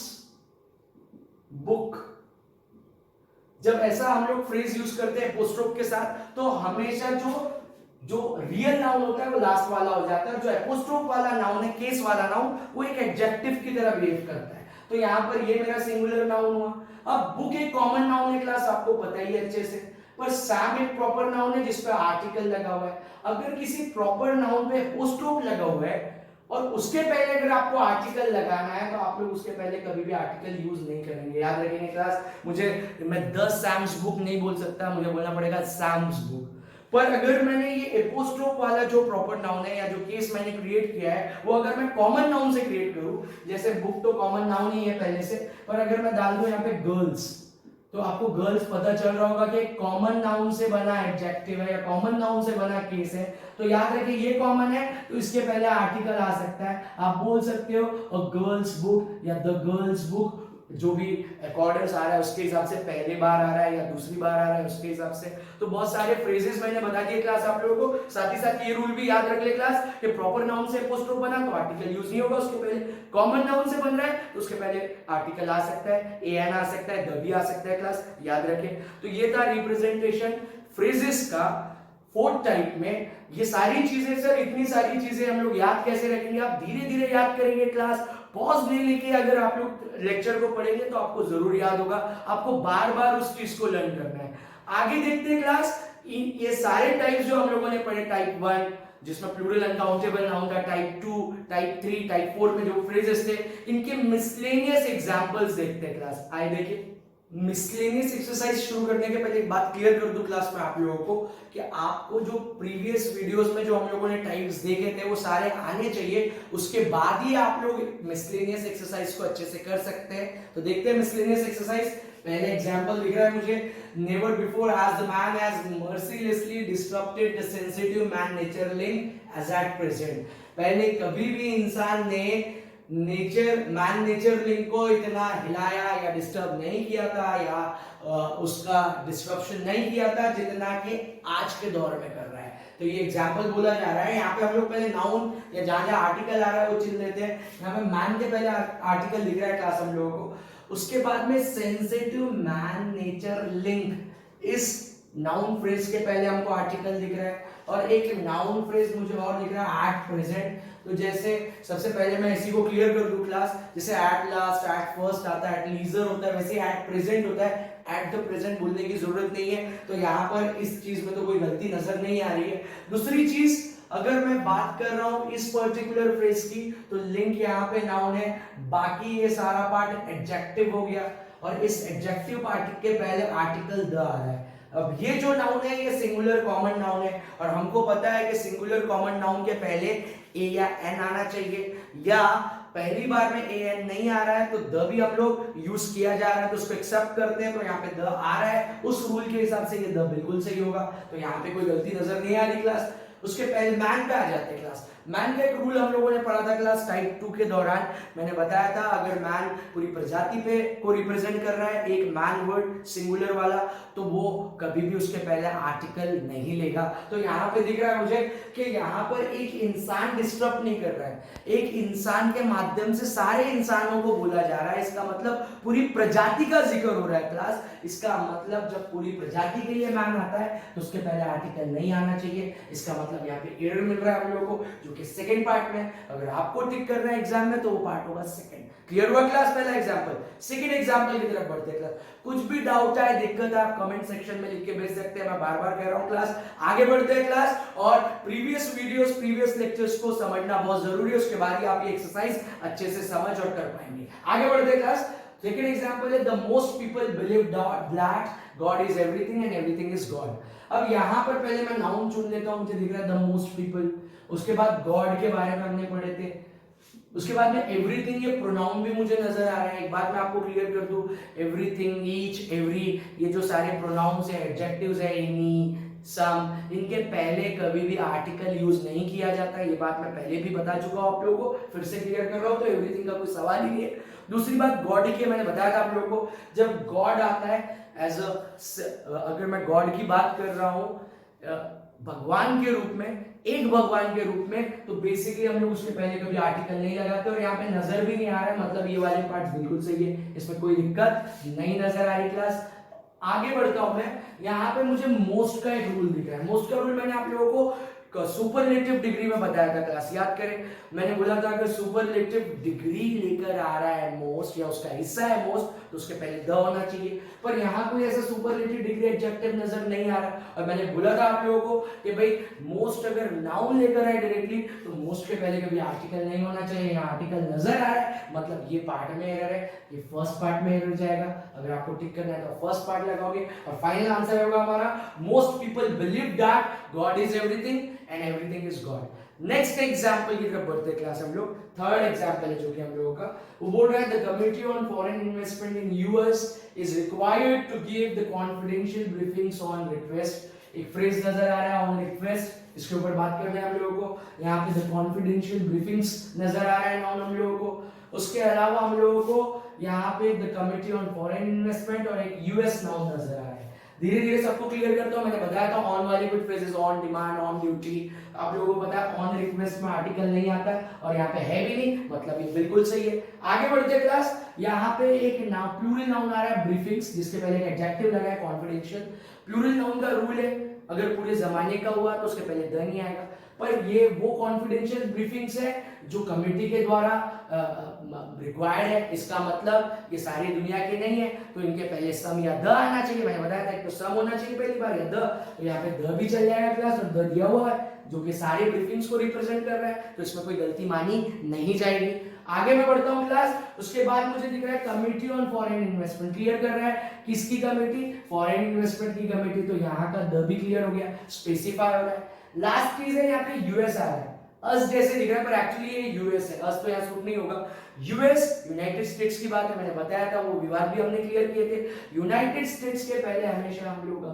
बुक, जब ऐसा हम लोग फ्रेज यूज करते हैं एपोस्ट्रोफ के साथ, तो हमेशा जो रियल नाउन होता है वो लास्ट वाला हो जाता है। जो एपोस्ट्रोफ वाला नाउन है, केस वाला नाउन, वो एक एडजेक्टिव की तरह बिहेव करता है। तो यहाँ पर ये मेरा सिंगुलर नाउन हुआ। अब बुक एक कॉमन नाउन है क्लास, आपको पता ही है अच्छे से, पर सैम एक प्रॉपर नाउन है जिस पे आर्टिकल लगा हुआ है। अगर किसी प्रॉपर नाउन पे एपोस्ट्रोफ लगा हुआ है और उसके पहले अगर आपको आर्टिकल लगाना है, तो आप लोग उसके पहले कभी भी आर्टिकल यूज नहीं करेंगे। याद रखेंगे क्लास, मैं द सैम्स बुक नहीं बोल सकता, मुझे बोलना पड़ेगा सैम्स बुक। पर अगर मैंने ये एपोस्ट्रोफ वाला जो प्रॉपर नाउन है या जो केस मैंने क्रिएट किया है, वो अगर मैं कॉमन नाउन से क्रिएट करूं, जैसे बुक तो कॉमन नाउन ही है पहले से, पर अगर मैं डाल दूं यहाँ पे गर्ल्स, तो आपको गर्ल्स पता चल रहा होगा कि कॉमन नाउन से बना एडजेक्टिव है या कॉमन नाउन से बना केस है। तो याद रखिए ये कॉमन है, तो इसके पहले आर्टिकल आ सकता है। आप बोल सकते हो अ गर्ल्स बुक या द गर्ल्स बुक, जो भी अकॉर्डेंस आ रहा है उसके हिसाब से पहली बार आ रहा है या दूसरी बार आ रहा है उसके हिसाब से। तो बहुत सारे फ्रेजेस मैंने बता दिए क्लास आप लोगों को। साथ ही साथ ये रूल भी याद रख ले क्लास कि प्रॉपर नाउन से एपोस्ट्रोफ बना तो आर्टिकल यूज नहीं होगा उसके पहले। कॉमन नाउन से बन रहा है तो उसके पहले आर्टिकल आ सकता है, एन आ सकता है, द भी आ सकता है क्लास, याद रखें। तो ये था रिप्रेजेंटेशन फ्रेजेस का फोर्थ टाइप में। ये सारी चीजें सर, इतनी सारी चीजें हम लोग याद कैसे रखेंगे? आप धीरे धीरे याद करेंगे क्लास, पॉज ले लेके अगर आप लोग लेक्चर को पढ़ेंगे तो आपको जरूर याद होगा। आपको बार बार उस चीज को लर्न करना है। आगे देखते हैं क्लास, ये सारे टाइप्स जो हम लोगों ने पढ़े, टाइप 1 जिसमें प्लूरल अनकाउंटेबल नाउन था, टाइप 2, टाइप 3, टाइप 4 में जो फ्रेजेस थे, इनके मिसलेनियस एग्जांपल्स देखते हैं क्लास। आइए देखिए, मिसलेनियस एक्सरसाइज शुरू करने के पहले एक बात क्लियर कर दूं क्लास में आप लोगों को कि आपको जो प्रीवियस वीडियोस में जो हम लोगों ने टाइप्स देखे थे वो सारे आने चाहिए, उसके बाद ही आप लोग मिसलेनियस एक्सरसाइज को अच्छे से कर सकते हैं। तो देखते हैं मिसलेनियस एक्सरसाइज। पहले एग्जांपल दिख रहा है मुझे, never before has the man has mercilessly disturbed the sensitive man nature link as at present. पहले कभी भी इंसान ने मैन नेचर लिंक को इतना हिलाया या डिस्टर्ब नहीं किया था या उसका डिस्ट्रप्शन नहीं किया था जितना कि आज के दौर में कर रहा है। तो ये एग्जांपल बोला जा रहा है। यहाँ पे हम लोग पहले नाउन या जहां जहां आर्टिकल आ रहा है वो चिन्ह लेते हैं। यहाँ पे मैन के पहले आर्टिकल दिख रहा है क्लास हम लोगों को, उसके बाद में सेंसिटिव मैन नेचर लिंक, इस नाउन फ्रेज के पहले हमको आर्टिकल दिख रहा है, और एक नाउन फ्रेज मुझे और दिख रहा है एट प्रेजेंट। तो जैसे सबसे पहले मैं इसी को क्लियर कर दूं क्लास, जैसे एट लास्ट, एट फर्स्ट आता है, एट लीजर होता है, वैसे एट प्रेजेंट होता है। एट द प्रेजेंट बोलने की जरूरत नहीं है, तो यहाँ पर इस चीज में तो कोई गलती नजर नहीं आ रही है। दूसरी चीज, अगर मैं बात कर रहा हूं इस पर्टिकुलर फ्रेज की, तो लिंक यहाँ पे नाउन है, बाकी ये सारा पार्ट एडजेक्टिव हो गया, और इस एडजेक्टिव पार्ट के पहले आर्टिकल द आ रहा है। अब ये जो नाउन है ये सिंगुलर कॉमन नाउन है, और हमको पता है कि सिंगुलर कॉमन नाउन के पहले ए या एन आना चाहिए, या पहली बार में ए एन नहीं आ रहा है तो द भी हम लोग यूज किया जा रहा है, तो उसको एक्सेप्ट करते हैं। तो यहाँ पे द आ रहा है, उस रूल के हिसाब से ये द बिल्कुल सही होगा, तो यहाँ पे कोई गलती नजर नहीं आ रही क्लास। उसके पहले मैन पे आ जाते हैं क्लास। मैन का एक रूल हम लोगों ने पढ़ा था क्लास टाइप 2 के दौरान, मैंने बताया था अगर मैन पूरी प्रजाति पे को रिप्रेजेंट कर रहा है, एक मैन वर्ड सिंगुलर वाला, तो वो कभी भी उसके पहले आर्टिकल नहीं लेगा। तो यहाँ पे दिख रहा है मुझे कि यहाँ पर एक इंसान डिस्टर्ब नहीं कर रहा है, एक इंसान के माध्यम से सारे इंसानों को बोला जा रहा है। इसका मतलब पूरी प्रजाति का जिक्र हो रहा है क्लास। इसका मतलब जब पूरी प्रजाति के लिए मैन आता है तो उसके पहले आर्टिकल नहीं आना चाहिए। इसका मतलब यहाँ पे एरर मिल रहा है हम लोगों को, जो कि सेकंड पार्ट में अगर आपको टिक करना है एग्जाम में तो वो पार्ट होगा सेकंड। क्लियर हुआ क्लास? पहला एग्जांपल। सेकंड एग्जांपल की तरफ बढ़ते हैं क्लास। कुछ भी डाउट है, दिक्कत है, आप कमेंट सेक्शन में लिख के भेज सकते हैं, मैं बार बार कह रहा हूं क्लास। आगे बढ़ते हैं क्लास, और प्रीवियस वीडियोस, प्रीवियस लेक्चर्स को समझना बहुत जरूरी है, उसके बाद ही आप ये एक्सरसाइज अच्छे से समझ और कर पाएंगे। आगे बढ़ते हैं क्लास। सेकंड एग्जांपल है the most people believe that God is everything and everything is God. अब यहां पर पहले मैं नाउन चुन लेता हूं, मुझे दिख रहा है द मोस्ट पीपल, उसके बाद गॉड के बारे में हमने पढ़े थे, उसके बाद में एवरीथिंग, ये प्रोनाउन भी मुझे नजर आ रहा है। एक बात मैं आपको क्लियर कर दूं, एवरीथिंग, ईच, एवरी, ये जो सारे प्रोनाउंस है, एडजेक्टिव्स है, एनी, सम, इनके पहले कभी भी आर्टिकल यूज नहीं किया जाता है। ये बात मैं पहले भी बता चुका हूं आप लोगों को, फिर से क्लियर कर रहा हूं, तो एवरीथिंग का कोई सवाल ही नहीं है। दूसरी बात गॉड की, मैंने बताया था आप लोगों को, जब गॉड आता है एज अगर मैं गॉड की बात कर रहा हूं भगवान के रूप में, एक भगवान के रूप में, तो बेसिकली हम लोग उसके पहले कभी आर्टिकल नहीं लगाते। और यहाँ पे नजर भी नहीं आ रहा है, मतलब ये वाले पार्ट बिल्कुल सही है, इसमें कोई दिक्कत नहीं नजर आ रही क्लास। आगे बढ़ता हूं मैं, यहाँ पे मुझे मोस्ट का एक रूल दिख रहा है। मोस्ट का रूल मैंने आप लोगों को सुपरलेटिव डिग्री में बताया था क्लास, याद करें, मैंने बोला था कि सुपरलेटिव डिग्री लेकर आ रहा है मोस्ट, या उसका हिस्सा है मोस्ट, तो उसके पहले द होना चाहिए। पर यहाँ कोई ऐसा सुपरलेटिव डिग्री एडजेक्टिव नजर नहीं आ रहा। और मैंने बोला था आप लोगों को कि भाई मोस्ट अगर नाउन लेकर आए डायरेक्टली, तो मोस्ट के पहले कभी आर्टिकल नहीं होना चाहिए। यहाँ आर्टिकल नजर आ रहा है, मतलब ये पार्ट में एरर है, ये फर्स्ट पार्ट में एरर जाएगा। अगर आपको टिक करना है तो फर्स्ट पार्ट लगाओगे, और फाइनल आंसर होगा हमारा most people believe that God is everything and everything is God. Next example की तरफ बढ़ते हैं क्लास हम लोग। थर्ड एग्जांपल है जो कि हम लोगों का, वो बोल रहा है the committee on foreign investment in US is required to give the confidential briefings on request. एक फ्रेज नजर आ रहा है ऑन रिक्वेस्ट, इसके ऊपर बात करना है हम लोगों को। यहाँ पे द कॉन्फिडेंशियल ब्रीफिंग्स नजर आ रहा है नाउन हम लोगों को। उसके अलावा हम लोगों को यहाँ पे the committee on foreign investment और एक यूएस नाउन नजर आ रहा है। धीरे धीरे सबको क्लियर करता हूं। मैंने बताया था ऑन वाली कुछ phrases, on demand, on duty, आप लोगों को पता है ऑन रिक्वेस्ट में आर्टिकल नहीं आता और यहाँ पे है भी नहीं, मतलब ये बिल्कुल सही है। आगे बढ़ते क्लास, यहाँ पे एक प्लूरल नाउन आ रहा है ब्रीफिंग्स, जिसके पहले एक एडजेक्टिव लगा है कॉन्फिडेंशियल। प्लूरल नाउन का रूल है अगर पूरे जमाने का हुआ तो उसके पहले द नहीं आएगा, पर ये वो कॉन्फिडेंशियल ब्रीफिंग्स है जो कमेटी के द्वारा रिक्वायर्ड है। इसका मतलब ये सारी दुनिया के नहीं है, तो इनके पहले सम या द आना चाहिए। मैंने बताया था तो सम होना चाहिए पहली बार या द, तो यहाँ पे द भी चल जाएगा क्लास, और द दिया हुआ है जो कि सारे ब्रीफिंग्स को रिप्रेजेंट कर रहा है, तो इसमें कोई गलती मानी नहीं जाएगी। आगे मैं बढ़ता हूं क्लास, उसके बाद मुझे दिख रहा है committee on foreign investment, clear कर रहा है किसकी कमिटी, फॉरेन इन्वेस्टमेंट की कमिटी, तो यहाँ का द भी क्लियर हो गया, स्पेसिफाई हो रहा है। लास्ट चीज है यहाँ पे यूएस आ रहा है, अस जैसे दिख रहा है पर एक्चुअली ये यूएस है, अस तो यहाँ सूट नहीं होगा। यूएस यूनाइटेड स्टेट्स की बात है, मैंने बताया था, वो विवाद भी हमने क्लियर किए थे। यूनाइटेड स्टेट्स के पहले हमेशा हम लोग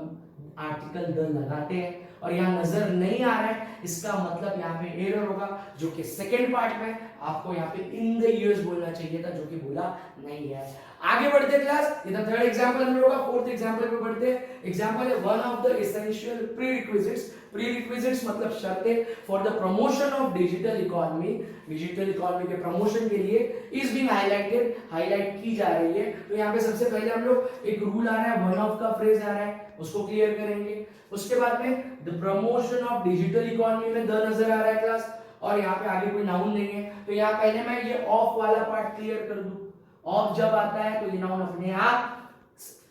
आर्टिकल द लगाते हैं, और यहाँ नजर नहीं आ रहा है, इसका मतलब यहाँ पे एरर होगा, जो कि सेकंड पार्ट में आपको यहाँ पे इन द यूएस बोलना चाहिए था, जो कि बोला नहीं है। आगे बढ़ते क्लास, ये था थर्ड एग्जांपल हम लोगों का। फोर्थ एग्जांपल पे बढ़ते हैं। एग्जांपल है वन ऑफ द एसेंशियल प्रीरिक्विजिट्स, प्रीरिक्विजिट्स मतलब शर्तें for the promotion of digital economy, digital economy के प्रमोशन के लिए इज बीइंग हाईलाइटेड, हाईलाइट की जा रही है। तो यहाँ पे सबसे पहले हम लोग एक रूल आ रहा है, वन ऑफ का फ्रेज आ रहा है, उसको क्लियर करेंगे। उसके बाद में the promotion of digital economy में द नजर आ रहा है क्लास, और यहाँ पे आगे कोई नाउन नहीं है, तो यहाँ पहले मैं ये ऑफ वाला पार्ट क्लियर कर दूं। ऑफ जब आता है तो ये नाउन अपने आप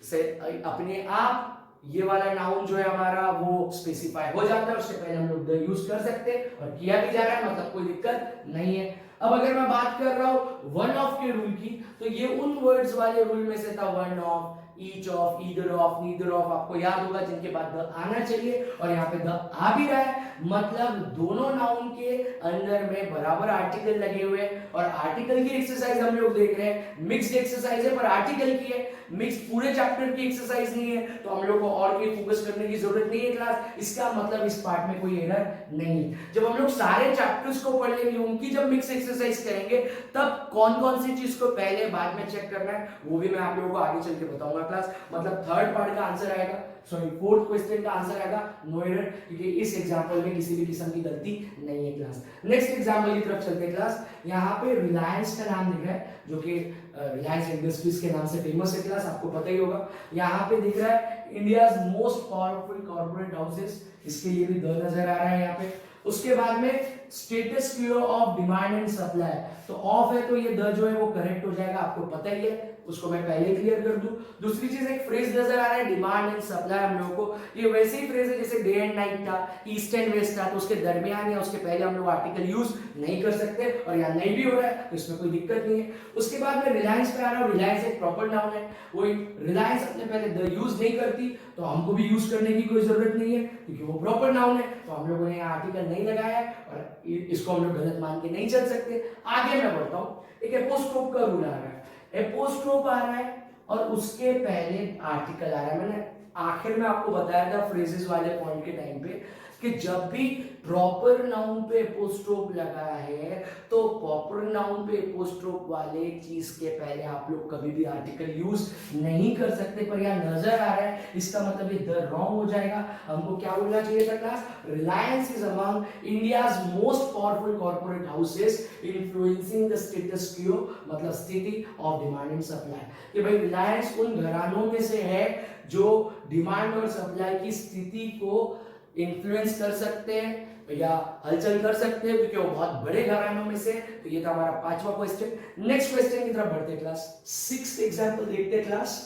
से, अपने आप ये वाला नाउन जो है हमारा वो स्पेसिफाई हो जाता है, उससे पहले हम लोग द यूज कर सकते हैं और किया भी जा रहा है, मतलब कोई दिक्कत नहीं है। अब अगर मैं बात कर रहा हूं वन ऑफ के रूल की, तो ये उन वर्ड्स वाले रूल में से था, one of, each of, either of, neither of, आपको याद होगा, जिनके बाद द आना चाहिए, और यहाँ पे द आ भी रहा है, मतलब दोनों नाउन के अंदर में बराबर आर्टिकल लगे हुए, और आर्टिकल की एक्सरसाइज हम लोग देख रहे हैं, मिक्स्ड एक्सरसाइज है पर आर्टिकल की है, मिक्स पूरे चैप्टर की एक्सरसाइज नहीं है, तो हम लोग को और कोई फोकस करने की जरूरत नहीं है क्लास। इसका मतलब इस पार्ट में कोई एरर नहीं है। जब हम लोग सारे चैप्टर्स को पढ़ लेंगे, उनकी जब मिक्स एक्सरसाइज करेंगे, तब कौन कौन सी चीज को पहले बाद में चेक करना है वो भी मैं आप लोगों को आगे चल के बताऊंगा क्लास। मतलब थर्ड पार्ट का आंसर आएगा, सॉरी फोर्थ क्वेश्चन का आंसर आएगा नो एरर, क्योंकि इस एग्जांपल में किसी भी किस्म की गलती नहीं है क्लास। नेक्स्ट एग्जांपल की तरफ चलते हैं क्लास। यहाँ पे रिलायंस का नाम दिख रहा है, जो कि रिलायंस इंडस्ट्रीज के नाम से फेमस है क्लास, आपको पता ही होगा। यहाँ पे दिख रहा है India's most powerful corporate houses, इसके लिए भी द नजर आ रहा है यहाँ पे। उसके बाद में status Q of demand and supply, तो ऑफ है तो ये द जो है वो करेक्ट हो जाएगा, आपको पता ही है, उसको मैं पहले क्लियर कर दूं। दूसरी चीज एक फ्रेज नजर आ रहा है डिमांड एंड सप्लाई हम लोगों को, ये वैसे ही फ्रेज है जैसे डे एंड नाइट था, ईस्ट एंड वेस्ट था, तो उसके दरमियान या उसके पहले हम लोग आर्टिकल यूज नहीं कर सकते, और यहाँ नहीं भी हो रहा है तो इसमें कोई दिक्कत नहीं है। उसके बाद में रिलायंस पे आ रहा हूँ, रिलायंस एक प्रॉपर नाउन है, वो रिलायंस अपने पहले द यूज नहीं करती, तो हमको भी यूज करने की कोई जरूरत नहीं है, क्योंकि वो प्रॉपर नाउन है, तो हम लोगों ने यहाँ आर्टिकल नहीं लगाया है, और इसको हम लोग गलत मान के नहीं चल सकते। आगे मैं बढ़ता हूँ, एक एपोस्ट्रोफ का रूल आ रहा है, एपोस्ट्रोफ आ रहा है और उसके पहले आर्टिकल आ रहा है। मैंने आखिर में आपको बताया था फ्रेजेस वाले पॉइंट के टाइम पे कि जब भी प्रॉपर नाउन पे एपोस्ट्रोफ लगा है तो प्रॉपर नाउन पे एपोस्ट्रोफ वाले चीज के पहले आप लोग कभी भी आर्टिकल यूज नहीं कर सकते। पर यहाँ नजर आ रहा है, इसका मतलब ये द रॉन्ग हो जाएगा। हमको क्या बोलना चाहिए था class, Reliance is among India's most powerful corporate houses influencing the status quo, मतलब स्थिति ऑफ डिमांड एंड सप्लाई, कि भाई रिलायंस उन घरानों में से है जो डिमांड और सप्लाई की स्थिति को इन्फ्लुएंस कर सकते हैं या हलचल कर सकते हैं, क्योंकि वो बहुत बड़े घरानों में से। तो ये था हमारा पांचवा क्वेश्चन। नेक्स्ट क्वेश्चन की तरफ बढ़ते क्लास। सिक्स्थ एग्जांपल देखते class.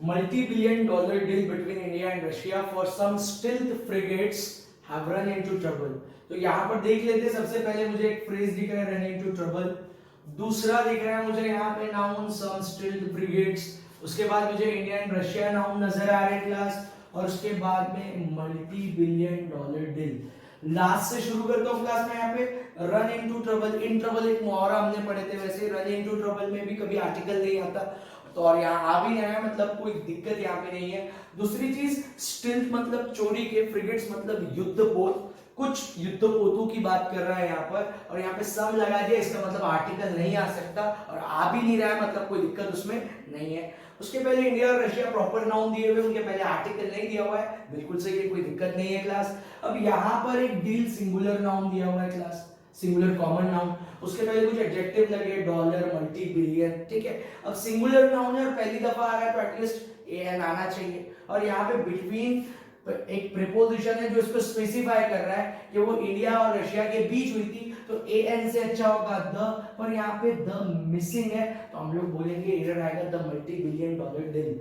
Multi billion dollar deal between India and Russia for some stealth frigates have run into trouble. तो यहां पर देख लेते हैं, सबसे पहले मुझे एक फ्रेज दिख रहा है रन इनटू ट्रबल, दूसरा दिख रहा है मुझे यहाँ पे नाउन सम स्टिल्थ फ्रिगेट्स, उसके बाद मुझे इंडिया एंड रशिया नाउन नजर आ रहे हैं क्लास, और उसके बाद में multi billion dollar deal. Last से शुरू करता हूं क्लास में, यहाँ पे run into trouble, in trouble एक मुहावरा हमने पढ़े थे, वैसे रन इनटू ट्रबल में भी कभी आर्टिकल नहीं आता, तो और यहाँ आ भी नहीं है, मतलब कोई दिक्कत यहाँ पे नहीं है। दूसरी चीज स्टिल्थ मतलब चोरी के, फ्रिगेट्स मतलब युद्धपोत, कुछ युद्धपोतों की बात कर रहा है यहाँ पर, और यहाँ पे सम लगा दिया, इसका मतलब आर्टिकल नहीं आ सकता, और आ भी नहीं रहा है, मतलब कोई दिक्कत उसमें नहीं है। उसके पहले इंडिया और रशिया प्रॉपर नाउन दिए हुए, उनके पहले आर्टिकल नहीं दिया हुआ है, बिल्कुल सही है, कोई दिक्कत नहीं है क्लास। अब यहाँ पर एक डील सिंगुलर नाउन दिया हुआ है क्लास, सिंगुलर कॉमन नाउन, उसके पहले कुछ एडजेक्टिव लगे, डॉलर, मल्टी बिलियन, ठीक है। अब सिंगुलर नाउन है और पहली दफा आ रहा है तो एटलीस्ट एन आना चाहिए, और यहाँ पे बिटवीन एक प्रीपोजिशन है जो इसको स्पेसिफाई कर रहा है कि वो इंडिया और रशिया के बीच हुई थी, तो एन से अच्छा होगा द, पर यहाँ पे द मिसिंग है, तो हम लोग बोलेंगे एरर आएगा the multi billion dollar deal.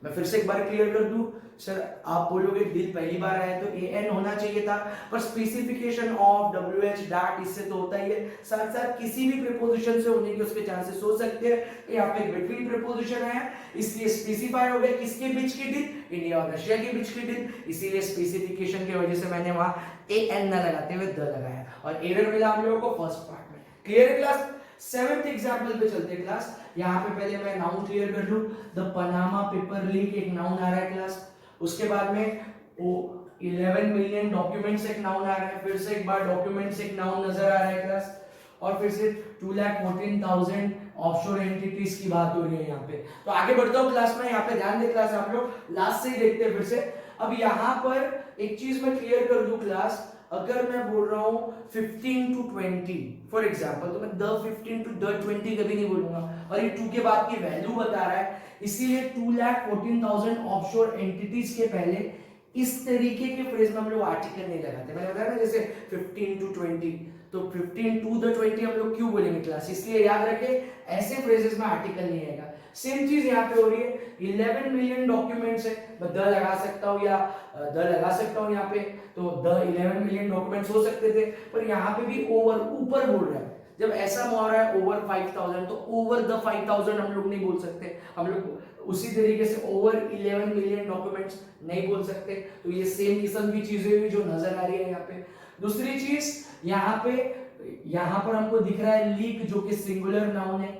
मैं फिर से एक बार क्लियर कर दूं, सर आप बोलोगे डील पहली बार आया तो एन होना चाहिए था, पर स्पेसिफिकेशन ऑफ डब्ल्यूएच डैट इससे तो होता ही है, साथ साथ किसी भी प्रीपोजिशन से होने के उसके चांसेस हो सकते हैं, तो यहाँ पे बिटवीन प्रीपोजिशन है, इसलिए स्पेसिफाई हो गया किसके बीच की डील, इंडिया और रशिया के बीच की डील, इसीलिए स्पेसिफिकेशन की वजह से मैंने वहां एन न लगाते हुए द लगाया, और एरर मिला हम लोगों को फर्स्ट पार्ट में। क्लियर है क्लास? सेवेंथ एग्जांपल पे चलते हैं क्लास। यहाँ पे पहले मैं नाउन क्लियर कर लूं, द पनामा पेपर लीक एक नाउन आ रहा है क्लास, उसके बाद में 11 मिलियन डॉक्यूमेंट्स एक नाउन आ रहा है, फिर से एक बार डॉक्यूमेंट्स एक नाउन नजर आ रहा है क्लास, और फिर से 2,14,000 ऑफशोर एंटिटीज की बात हो रही है यहाँ पे। तो आगे बढ़ता हूँ क्लास में, यहाँ पे ध्यान दे क्लास, आप लोग लास्ट से ही देखते हैं फिर से। अब यहाँ पर एक चीज मैं क्लियर कर दूं क्लास, अगर मैं बोल रहा हूं 15 to 20 फॉर एग्जांपल, तो मैं द 15 to द 20 कभी नहीं बोलूंगा, और ये 2 के बाद की वैल्यू बता रहा है, इसीलिए 2,14,000 ऑफशोर एंटिटीज के पहले इस तरीके के फ्रेज में हम लोग आर्टिकल नहीं लगाते। मैंने बताया ना जैसे 15 to 20, तो 15 to the 20 हम लोग क्यों बोलेंगे क्लास, इसलिए याद रखें ऐसे फ्रेजेस में आर्टिकल नहीं आएगा। सेम चीज यहाँ पे हो रही है, 11 मिलियन डॉक्यूमेंट्स है, मैं द लगा सकता हूँ या द लगा सकता हूँ यहाँ पे, तो द 11 मिलियन डॉक्यूमेंट्स हो सकते थे, पर यहाँ पे भी ओवर ऊपर बोल रहा है, जब ऐसा मुहावरा है ओवर 5,000 तो ओवर द 5,000 हम लोग नहीं बोल सकते, हम लोग उसी तरीके से ओवर 11 मिलियन डॉक्यूमेंट्स नहीं बोल सकते। तो ये सेम किस्म की चीजें भी जो नजर आ रही है यहाँ पे। दूसरी चीज यहाँ पर हमको दिख रहा है लीक, जो कि सिंगुलर नाउन है,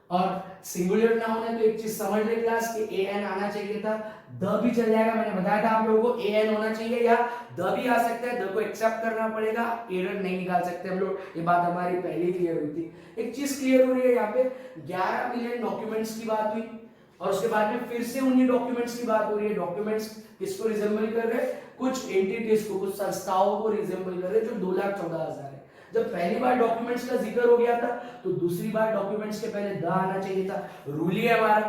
और सिंगुलर नाउन है तो एक चीज समझ ले क्लास कि ए एन आना चाहिए था, द भी चल जाएगा, मैंने बताया था आप लोगों को ए एन होना चाहिए या द भी आ सकता है, द को एक्सेप्ट करना पड़ेगा, एरर नहीं निकाल सकते हम लोग, ये बात हमारी पहले क्लियर हुई थी। एक चीज क्लियर हो रही है यहाँ पे, 11 मिलियन डॉक्यूमेंट्स की बात हुई, और उसके बाद में फिर से उन्हीं डॉक्यूमेंट्स की बात हो रही है। डॉक्यूमेंट्स किसको रिजेंबल कर रहे हैं, कुछ एंटिटीज को, कुछ संस्थाओं को रिजेंबल कर रहे हैं, जो 2,14,000 है। जब पहली बार डॉक्यूमेंट्स का जिक्र हो गया था तो दूसरी बार डॉक्यूमेंट्स के पहले द आना चाहिए था, रूल ही है हमारा।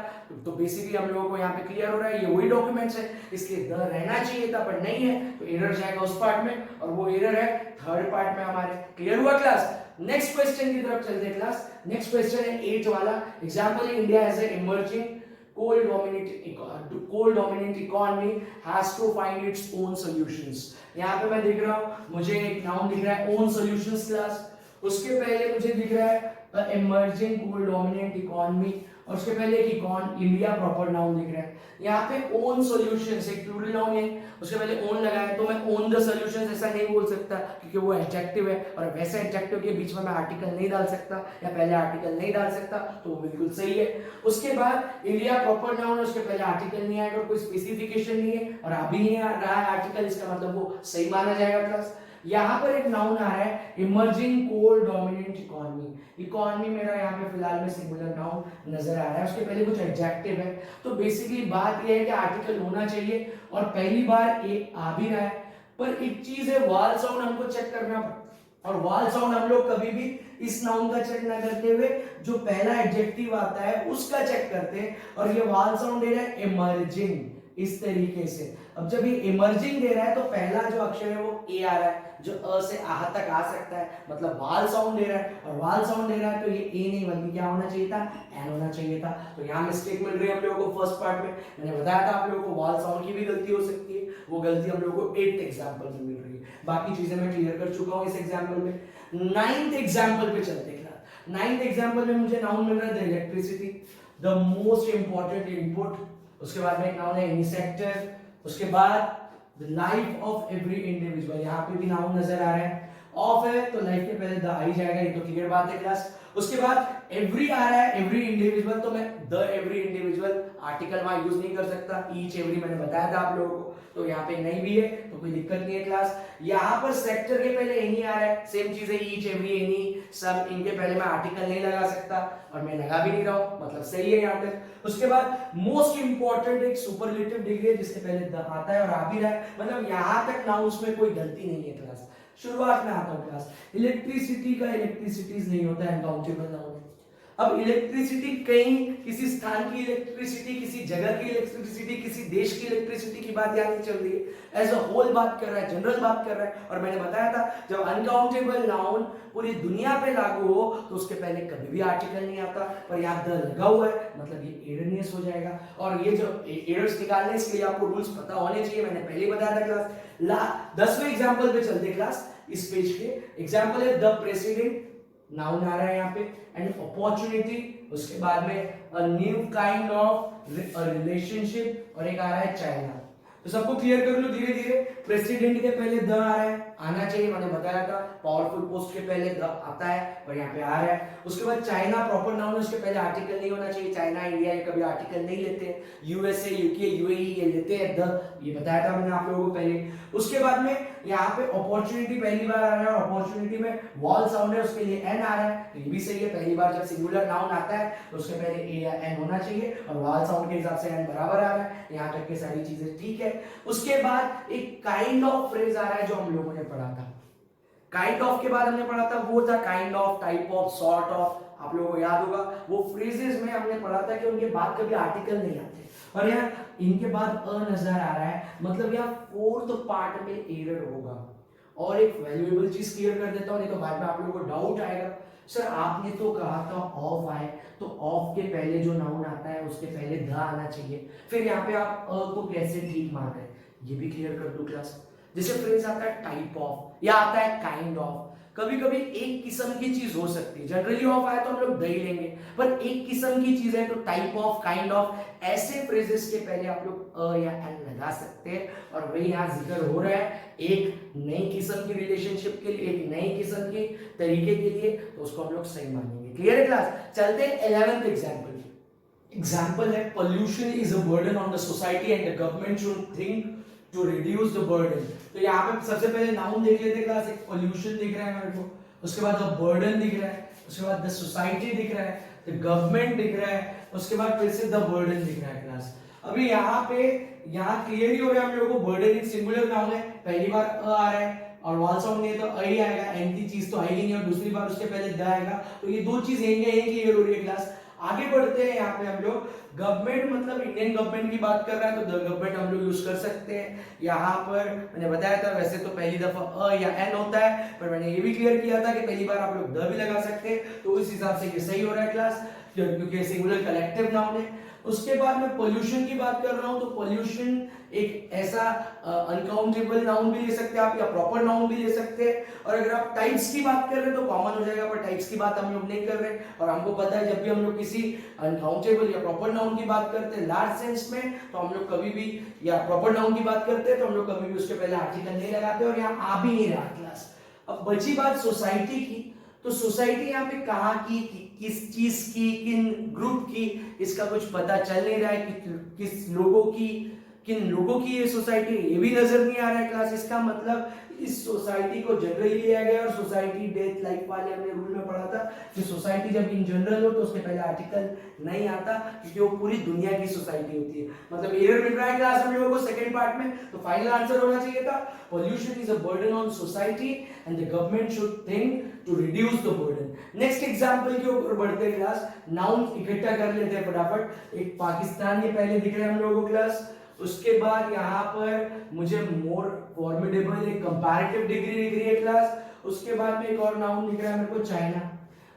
तो बेसिकली हम लोगों को यहाँ पे क्लियर हो रहा है ये वही डॉक्यूमेंट्स है, इसलिए द रहना चाहिए था, पर नहीं है, तो एरर जाएगा उस पार्ट में, और वो एरर है थर्ड पार्ट में हमारे। क्लियर हुआ क्लास? नेक्स्ट क्वेश्चन की तरफ चलते हैं क्लास। नेक्स्ट क्वेश्चन है 8 वाला। Example, India as a emerging coal dominant economy has to find its own solutions। यहाँ पे मैं दिख रहा हूँ, मुझे एक नाउन दिख रहा है own solutions क्लास, उसके पहले मुझे दिख रहा है emerging coal dominant economy, और उसके पहले एक इकॉन, इंडिया प्रॉपर नाउन दिख रहा है। यहाँ पे ओन सॉल्यूशंस एक प्लूरल नाउन है, उसके पहले ओन लगा है, तो मैं ओन द सॉल्यूशंस ऐसा नहीं बोल सकता क्योंकि वो एडजेक्टिव है, और वैसे एडजेक्टिव के बीच में मैं आर्टिकल नहीं डाल सकता या पहले आर्टिकल नहीं डाल सकता, तो वो बिल्कुल सही है। उसके बाद इंडिया प्रॉपर नाउन, उसके पहले आर्टिकल नहीं आएगा, कोई स्पेसिफिकेशन नहीं है और अभी नहीं आ रहा है आर्टिकल, इसका मतलब वो सही माना जाएगा क्लास। यहाँ पर एक नाउन आ रहा है इमर्जिंग कोल डोमिनेंट इकोनॉमी। इकोनॉमी मेरा यहाँ पे फिलहाल में सिंगुलर नाउन नजर आ रहा है, उसके पहले कुछ एडजेक्टिव है, तो बेसिकली बात यह है कि आर्टिकल होना चाहिए और पहली बार एक आ भी रहा है। पर एक चीज है, वाल साउंड हमको चेक करना, और वाल साउंड हम लोग कभी भी इस नाउन का चेक ना करते हुए जो पहला एडजेक्टिव आता है उसका चेक करते हैं, और ये वाल साउंड दे रहा है इमर्जिंग इस तरीके से। अब जब ये इमर्जिंग दे रहा है तो पहला जो अक्षर है वो ए आ रहा है, जो अ से आह तक आ सकता है, मतलब वाल साउंड दे रहा है, और वाल साउंड दे रहा है तो ये ए नहीं बल्कि क्या होना चाहिए था, एन होना चाहिए था। तो यहाँ मिस्टेक मिल रही है हम लोगों को फर्स्ट पार्ट में। मैंने बताया था आप लोगों को वाल साउंड की भी गलती हो सकती है, वो गलती हम लोगों को 8th एग्जांपल में मिल रही है, बाकी चीजें मैं क्लियर कर चुका हूँ इस एग्जांपल में। 9th एग्जांपल पे चलते हैं। 9th एग्जांपल में मुझे नाउन मिल रहा है electricity, the most important input, उसके बाद में एक नाउन है इंसेक्टर, उसके बाद the life of every individual, यहाँ पे भी नाउन नजर आ रहा है, ऑफ है तो लाइफ के पहले द आई जाएगा, ये तो क्लियर बात है क्लास। उसके बाद एवरी आ रहा है, एवरी इंडिविजुअल, तो मैं द एवरी इंडिविजुअल आर्टिकल वहां यूज नहीं कर सकता, ईच एवरी मैंने बताया था आप लोगों को, तो यहाँ पे नहीं भी है तो कोई दिक्कत नहीं है क्लास। यहाँ पर सेक्टर के पहले एनी आ रहा है, सेम चीज है, ईच एवरी एनी सब, इनके पहले मैं आर्टिकल नहीं लगा सकता और मैं लगा भी नहीं रहा हूं, मतलब सही है यहाँ तक। उसके बाद मोस्ट इंपॉर्टेंट एक सुपरलेटिव डिग्री है जिसके पहले द आता है और आ भी रहा है, मतलब यहाँ तक नाउन्स में कोई गलती नहीं है क्लास। शुरुआत में आता हूं क्लास, इलेक्ट्रिसिटी का इलेक्ट्रिसिटीज नहीं होता है, अनकाउंटेबल नाउन। अब इलेक्ट्रिसिटी कहीं किसी स्थान की इलेक्ट्रिसिटी, किसी जगह की इलेक्ट्रिसिटी, किसी देश की इलेक्ट्रिसिटी की बात यहाँ नहीं चल रही है, एज अ होल बात कर रहा है, जनरल बात कर रहा है। और मैंने बताया था जब अनकाउंटेबल नाउन पूरी दुनिया पे लागू हो तो उसके पहले कभी भी आर्टिकल नहीं आता, पर यहाँ द लगा हुआ है मतलब ये एरनियस हो जाएगा। और ये जो एरर्स निकालने इसके लिए आपको रूल्स पता होने चाहिए, मैंने पहले बताया था क्लास। 10वें एग्जाम्पल पे चलते क्लास, इस पेज के एग्जाम्पल है द प्रेसिडेंट, नाउन आ रहा है यहाँ पे, एंड अपॉर्चुनिटी, उसके बाद में a new kind of relationship, और एक आ रहा है चाइना। तो सबको क्लियर कर लो धीरे धीरे। प्रेसिडेंट के पहले द आ रहा है, आना चाहिए, मैंने बताया था पावरफुल पोस्ट के पहले द आता है और यहाँ पे आ रहा है। उसके बाद चाइना प्रॉपर नाउन है, उसके पहले आर्टिकल नहीं होना चाहिए, चाइना इंडिया ये कभी आर्टिकल नहीं लेते, यूएसए यूके यूएई ये लेते हैं द, ये बताया था मैंने आप लोगों को पहले। उसके बाद में यहाँ पे अपॉर्चुनिटी पहली बार आ रहा है, और अपॉर्चुनिटी में वॉल साउंड है उसके लिए एन आ रहा है, तो ये भी सही है, पहली बार जब सिंगुलर नाउन आता है तो उसके पहले ए या एन होना चाहिए, और वॉल साउंड के हिसाब से एन बराबर आ रहा है, यहाँ तक के सारी चीजें ठीक है। उसके बाद एक काइंड ऑफ फ्रेज आ रहा है जो हम लोगों ने पढ़ा था, काइंड ऑफ के बाद हमने पढ़ा था वो था kind of, type of, sort of, आप लोगों को याद होगा वो फ्रेजेस में हमने पढ़ा था कि उनके बाद कभी आर्टिकल नहीं आते, और यहाँ इनके बाद अ नजर आ रहा है, मतलब यहाँ 4th पार्ट में एरर होगा। और एक वैल्यूएबल चीज क्लियर कर देता हूं, नहीं तो बाद में आप लोगों को डाउट आएगा, सर आपने तो कहा था ऑफ आए, तो ऑफ के पहले जो नाउन आता है उसके पहले द आना चाहिए, फिर यहाँ पे आप अ को कैसे ठीक मान रहे हैं, ये भी क्लियर कर दो क्लास। जैसे फ्रेज आता है टाइप ऑफ या आता है काइंड ऑफ, कभी कभी एक किस्म की चीज हो सकती है, जनरली ऑफ आए तो हम लोग दही लेंगे, पर एक किस्म की चीज है तो टाइप ऑफ, काइंड ऑफ, ऐसे फ्रेजेस के पहले आप लोग अ या एन लगा सकते हैं। और वही यहाँ जिक्र हो रहा है एक नई किस्म की रिलेशनशिप के लिए, एक नई किस्म के तरीके के लिए, तो उसको हम लोग सही मानेंगे। क्लियर है क्लास? चलते हैं 11th एग्जाम्पल। एग्जाम्पल है pollution is a burden on the society and the government should think to reduce the burden. तो यहाँ पे सबसे पहले नाउन देख लेते क्लास, एक पोल्यूशन दिख रहा है मेरे को, उसके बाद द बर्डन दिख रहा है, उसके बाद द सोसाइटी दिख रहा है, द गवर्नमेंट दिख रहा है, उसके बाद फिर से द बर्डन दिख रहा है क्लास। अभी यहाँ पे यहाँ क्लियर ही हो रहा है हम लोगों को, बर्डन एक सिंगुलर नाउन है, पहली बार अ आ रहा है और वॉल साउंड नहीं है तो अ ही आएगा, एन की चीज तो आएगी नहीं, और दूसरी बार उसके पहले द आएगा, तो ये दो चीज यही क्लियर हो रही है क्लास। आगे बढ़ते हैं, यहाँ पे हम लोग गवर्नमेंट मतलब इंडियन गवर्नमेंट की बात कर रहा है तो द गवर्नमेंट हम लोग यूज कर सकते हैं। यहाँ पर मैंने बताया था वैसे तो पहली दफा अ या एन होता है, पर मैंने ये भी क्लियर किया था कि पहली बार आप लोग द भी लगा सकते हैं, तो इस हिसाब से ये सही हो रहा है क्लास। क्योंकि सिंगुलर कलेक्टिव नाउन है। उसके बाद मैं पोल्यूशन की बात कर रहा हूं, तो पोल्यूशन एक ऐसा अनकाउंटेबल नाउन भी ले सकते हैं आप, या प्रॉपर नाउन भी ले सकते हैं। और अगर आप टाइप्स की बात कर रहे हैं तो कॉमन हो जाएगा, पर टाइप्स की बात हम लोग नहीं कर रहे। और हमको पता है जब भी हम लोग किसी अनकाउंटेबल या प्रॉपर नाउन की बात करते हैं लार्ज सेंस में, तो हम लोग कभी भी, या प्रॉपर नाउन की बात करते हैं तो हम लोग कभी भी उसके पहले आर्टिकल नहीं लगाते, और यहाँ आ भी नहीं रहा क्लास। अब बची बात सोसाइटी की, तो सोसाइटी यहाँ पे कहाँ की, किस चीज की, किन ग्रुप की, इसका कुछ पता चल नहीं रहा है कि किस लोगों की, किन लोगों की ये सोसाइटी, ये भी नजर नहीं आ रहा है क्लास। इसका मतलब इस सोसाइटी को जनरली लिया गया, और सोसाइटी डेथ लाइफ वाले हमने रूल में पढ़ा था कि सोसाइटी जब इन जनरल हो तो उसके पहले आर्टिकल नहीं आता, क्योंकि वो पूरी दुनिया की सोसाइटी होती है। मतलब एरर मिल रहा है क्लास हम लोगों को सेकंड पार्ट में, तो फाइनल आंसर होना चाहिए था pollution is a burden on society and the government should think to reduce the burden. Next example के ऊपर बढ़ते हैं क्लास, नाउन इकट्ठा कर लेते हैं फटाफट। एक पाकिस्तान ये पहले दिख रहा है हम लोगों को क्लास, उसके बाद यहाँ पर मुझे मोर फॉर्मिडेबल एक कंपैरेटिव डिग्री दिख रही है क्लास, उसके बाद में एक और नाउन दिख रहा है मेरे को चाइना।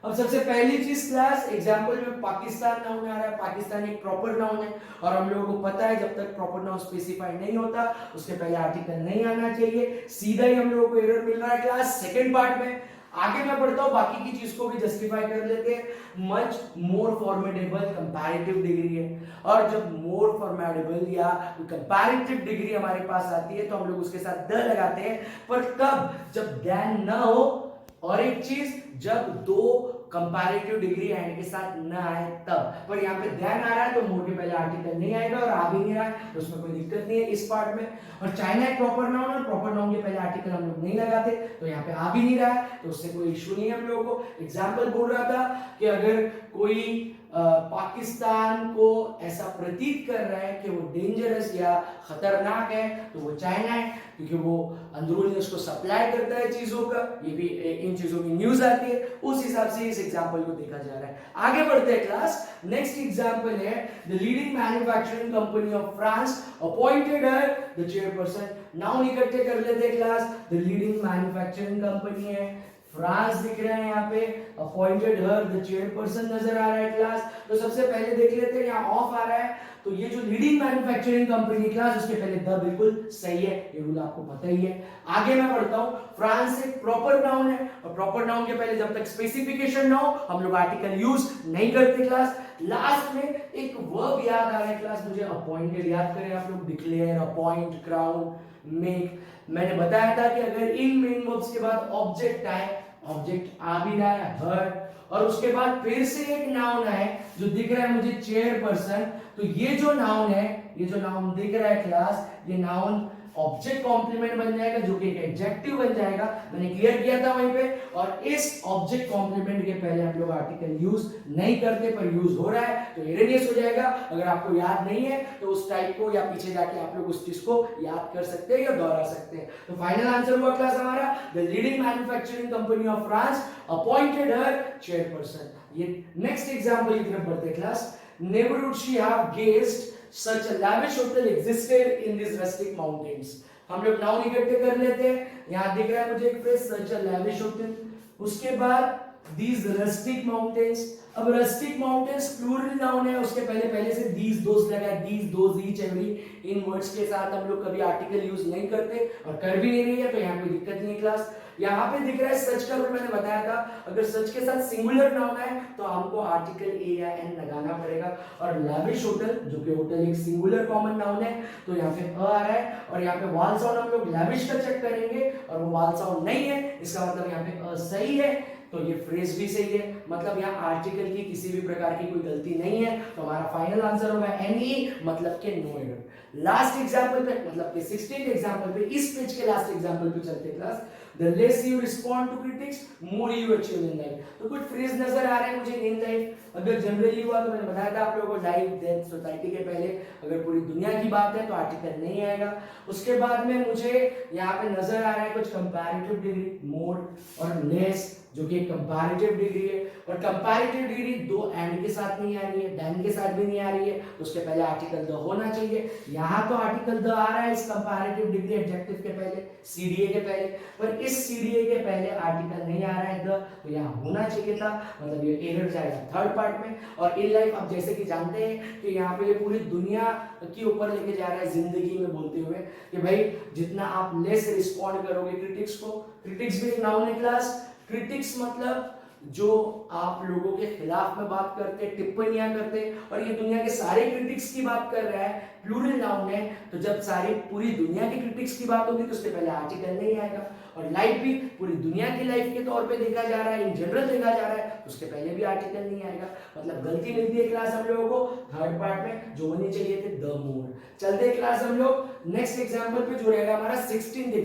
अब सबसे पहली चीज क्लास एग्जांपल में पाकिस्तान नाउन आ रहा है, पाकिस्तान एक प्रॉपर नाउन है, और हम लोगों को पता है जब तक प्रॉपर नाउन स्पेसिफाई नहीं होता उसके पहले आर्टिकल नहीं आना चाहिए। सीधा ही हम लोगों को एरर मिल रहा है क्लास सेकंड पार्ट में। आगे मैं बढ़ता हूं, बाकी की चीज को भी जस्टिफाई कर लेते हैं। Much more formidable comparative degree है, और जब मोर फॉर्मिडेबल या कंपैरेटिव डिग्री हमारे पास आती है तो हम लोग उसके साथ द लगाते हैं, पर कब, जब देन न हो, और एक चीज जब दो कंपैरेटिव डिग्री एंड के साथ न आए तब। पर यहाँ पे देन आ रहा है तो मोर के पहले आर्टिकल नहीं आएगा, और आ भी नहीं रहा है तो उसमें कोई दिक्कत नहीं है इस पार्ट में। और चाइना एक प्रॉपर नाउन है, प्रॉपर नाउन के पहले आर्टिकल हम लोग नहीं लगाते, तो यहाँ पे आ भी नहीं रहा है, तो उससे कोई इशू नहीं है हम लोगों को। एग्जाम्पल बोल रहा था कि अगर कोई पाकिस्तान को ऐसा प्रतीत कर रहा है कि वो डेंजरस या खतरनाक है, तो वो चाइना है, क्योंकि वो अंदरूनी उसको सप्लाई करता है चीजों का, ये भी इन चीजों की न्यूज आती है, उस हिसाब से इस एग्जांपल को देखा जा रहा है। आगे बढ़ते हैं क्लास। नेक्स्ट एग्जांपल है the leading manufacturing company of France appointed her the chairperson. Noun इकट्ठे कर लेते हैं class, the leading manufacturing company है, फ्रांस दिख रहा है यहाँ पे, अपॉइंटेड हर द चेयरपर्सन नजर आ रहा है क्लास। तो सबसे पहले देख लेते हैं, यहाँ ऑफ आ रहा है, तो ये जो लीडिंग मैन्युफैक्चरिंग कंपनी क्लास उसके पहले द बिल्कुल सही है, ये रूल आपको पता ही है। आगे मैं बढ़ता हूँ, फ्रांस एक प्रॉपर नाउन है, और प्रॉपर नाउन के पहले जब तक स्पेसिफिकेशन ना हो हम लोग आर्टिकल यूज नहीं करते क्लास। लास्ट में एक वर्ब याद आ रहा है क्लास मुझे, अपॉइंटेड याद करें आप लोग, डिक्लेयर, अपॉइंट, क्राउन, मेक। मैंने बताया था कि अगर इन मेन वर्ब्स के बाद ऑब्जेक्ट आए, ऑब्जेक्ट आ भी रहा है हर, और उसके बाद फिर से एक नाउन है जो दिख रहा है मुझे चेयरपर्सन, तो ये जो नाउन है, ये जो नाउन दिख रहा है क्लास, ये नाउन ऑब्जेक्ट कॉम्प्लीमेंट बन जाएगा, जो कि एक एडजेक्टिव बन जाएगा, मैंने क्लियर किया था वहीं पे। और इस ऑब्जेक्ट कॉम्प्लीमेंट के पहले हम लोग आर्टिकल यूज नहीं करते, पर यूज हो रहा है तो एरनियस हो जाएगा। अगर आपको याद नहीं है तो उस टाइप को या पीछे जाके आप लोग उस चीज को याद कर सकते हैं या दोहरा सकते हैं। तो फाइनल आंसर हुआ क्लास हमारा, the leading manufacturing company of France appointed her chairperson. ये नेक्स्ट एग्जांपल की तरफ बढ़ते हैं class. Never would she have guessed such a lavish hotel existed in these rustic mountains। हम लोग नाउन इकट्ठे कर लेते हैं, यहाँ दिख रहा है मुझे एक phrase such a lavish hotel, उसके बाद these rustic mountains। अब rustic mountains प्लूरल नाउन है, उसके पहले से these those लगा है, these those each every, in words के साथ हम लोग कभी आर्टिकल यूज नहीं करते और कर भी नहीं रही है, तो यहाँ कोई दिक्कत नहीं है क्लास। यहाँ पे दिख रहा है सच का रूल, मैंने बताया था अगर सच के साथ सिंगुलर नाउन है तो हमको आर्टिकल ए या एन लगाना पड़ेगा। और लैविश होटल, जो कि होटल एक सिंगुलर कॉमन नाउन है, तो यहाँ पे अ आ रहा है, और यहाँ पे वाल साउंड हम लोग लैविश का चेक करेंगे और वो वाल साउंड नहीं है, इसका मतलब यहाँ पे अ सही है, तो ये फ्रेज भी सही है, मतलब यहाँ आर्टिकल की किसी भी प्रकार की कोई गलती नहीं है, तो हमारा फाइनल आंसर होगा एनी, मतलब के नो एरर। लास्ट एग्जांपल पे, मतलब के 16th एग्जांपल पे, इस पेज के लास्ट एग्जांपल पे चलते हैं class. The less you respond to critics, more you achieve in life। तो कुछ फ्रेज नजर आ रहे हैं मुझे इन लाइफ। अगर जनरली हुआ तो मैंने बताया था आप लोगों को, लाइफ, डेथ, सोसाइटी के पहले अगर पूरी दुनिया की बात है तो आर्टिकल नहीं आएगा। उसके बाद में मुझे यहाँ पे नजर आ रहा है कुछ कंपैरेटिव डिग्री, मोर और लेस, जो कि एक कंपैरेटिव डिग्री है, और कंपैरेटिव डिग्री दो एंड के साथ नहीं आ रही है, देन के साथ भी नहीं आ रही है, तो उसके पहले आर्टिकल द होना चाहिए। यहाँ तो आर्टिकल द आ रहा है इस कंपैरेटिव डिग्री एडजेक्टिव के पहले, सीडीए के पहले, पर इस सीडीए के पहले आर्टिकल नहीं आ रहा है द, तो यहाँ होना चाहिए था, मतलब ये एरर जाएगा थर्ड पार्ट में। और इन लाइफ आप जैसे कि जानते हैं कि यहाँ पे ये पूरी दुनिया के ऊपर लेके जा रहा है जिंदगी में, बोलते हुए कि भाई जितना आप लेस रिस्पॉन्ड करोगे क्रिटिक्स को, क्रिटिक्स भी एक नाउन है क्लास। क्रिटिक्स मतलब जो आप लोगों के खिलाफ में बात करते, टिप्पणियां करते, और ये दुनिया के सारे क्रिटिक्स की बात कर रहा है, प्लूरल नाउन है, तो जब सारी पूरी दुनिया के क्रिटिक्स की बात होगी तो उसके पहले आर्टिकल नहीं आएगा। और लाइफ भी पूरी दुनिया की लाइफ के तौर पे देखा जा रहा है, इन जनरल देखा जा रहा है, तो उसके पहले भी आर्टिकल नहीं आएगा, मतलब गलती मिलती है क्लास हम लोगों को थर्ड पार्ट में, जो होनी चाहिए थे द मोर। चलते हैं क्लास हम लोग नेक्स्ट एग्जांपल पे, जो रहेगा हमारा 16th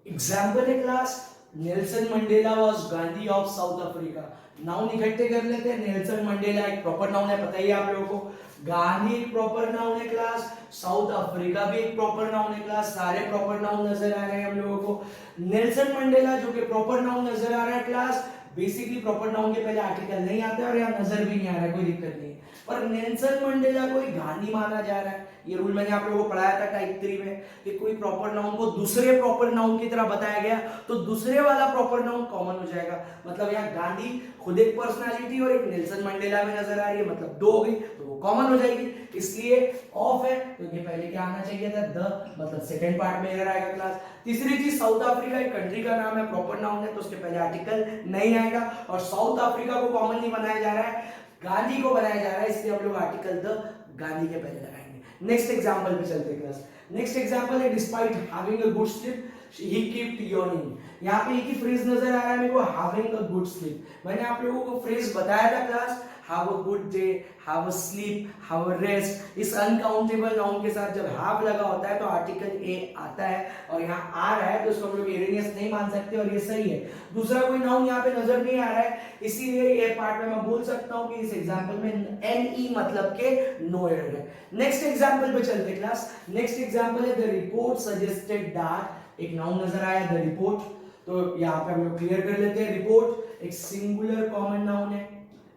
एग्जांपल है class, Nelson Mandela was Gandhi of south Africa. Noun इकट्ठे कर लेते हैं। नेल्सन मंडेला एक प्रॉपर नाउन है, पता ही है आप लोगों को, गांधी एक प्रॉपर नाउन है क्लास, साउथ अफ्रीका भी एक प्रॉपर नाउन है क्लास, सारे प्रॉपर नाउन नजर आ रहे हैं हम लोगों को। नेल्सन मंडेला जो कि प्रॉपर नाउन नजर आ रहा है क्लास, बेसिकली प्रॉपर नाउन के पहले आर्टिकल नहीं आता है और यहाँ नजर भी नहीं आ रहा है, कोई दिक्कत नहीं है, पर नेल्सन मंडेला को गांधी माना जा रहा है। ये रूल मैंने आप लोगों को पढ़ाया था टाइप 3 में कि कोई प्रॉपर नाउन को दूसरे प्रॉपर नाउन की तरह बताया गया तो दूसरे वाला प्रॉपर नाउन कॉमन हो जाएगा, मतलब यहाँ गांधी खुद एक पर्सनालिटी और एक नेल्सन मंडेला में नजर आ रही है, मतलब दो हो गई तो वो कॉमन हो जाएगी, इसलिए ऑफ है, तो ये पहले क्या आना चाहिए था द, मतलब सेकंड पार्ट में एरर आएगा क्लास। तीसरी चीज, साउथ अफ्रीका एक कंट्री का नाम है, प्रॉपर नाउन है, तो उसके पहले आर्टिकल नहीं आएगा, और साउथ अफ्रीका को कॉमन नहीं बनाया जा रहा है, गांधी को बनाया जा रहा है, इसलिए हम लोग आर्टिकल द गांधी के पहले लगाएंगे। नेक्स्ट एग्जांपल पे चलते हैं क्लास। नेक्स्ट एग्जांपल है, despite having a good sleep he kept yawning. यहाँ पे एक ही फ्रेज नजर आ रहा है मेरे को, हैविंग अ गुड स्लीप। मैंने आप लोगों को फ्रेज बताया था class, have a good day, have a sleep, have a rest. इस अनकाउंटेबल नाउन के साथ जब हैव लगा होता है तो आर्टिकल ए आता है, और यहाँ आ रहा है तो इसको हम लोग एररियस नहीं मान सकते, और ये सही है। दूसरा कोई नाउन यहाँ पे नजर नहीं आ रहा है, इसीलिए ये पार्ट में मैं बोल सकता हूँ कि इस एग्जांपल में एनई मतलब के नो एरर है। नेक्स्ट एग्जांपल पे चलते क्लास। नेक्स्ट एग्जांपल है द रिपोर्ट सजेस्टेड दैट, एक नाउन नजर आया द रिपोर्ट, तो यहाँ पे हम लोग क्लियर कर लेते हैं। रिपोर्ट एक सिंगुलर कॉमन नाउन है,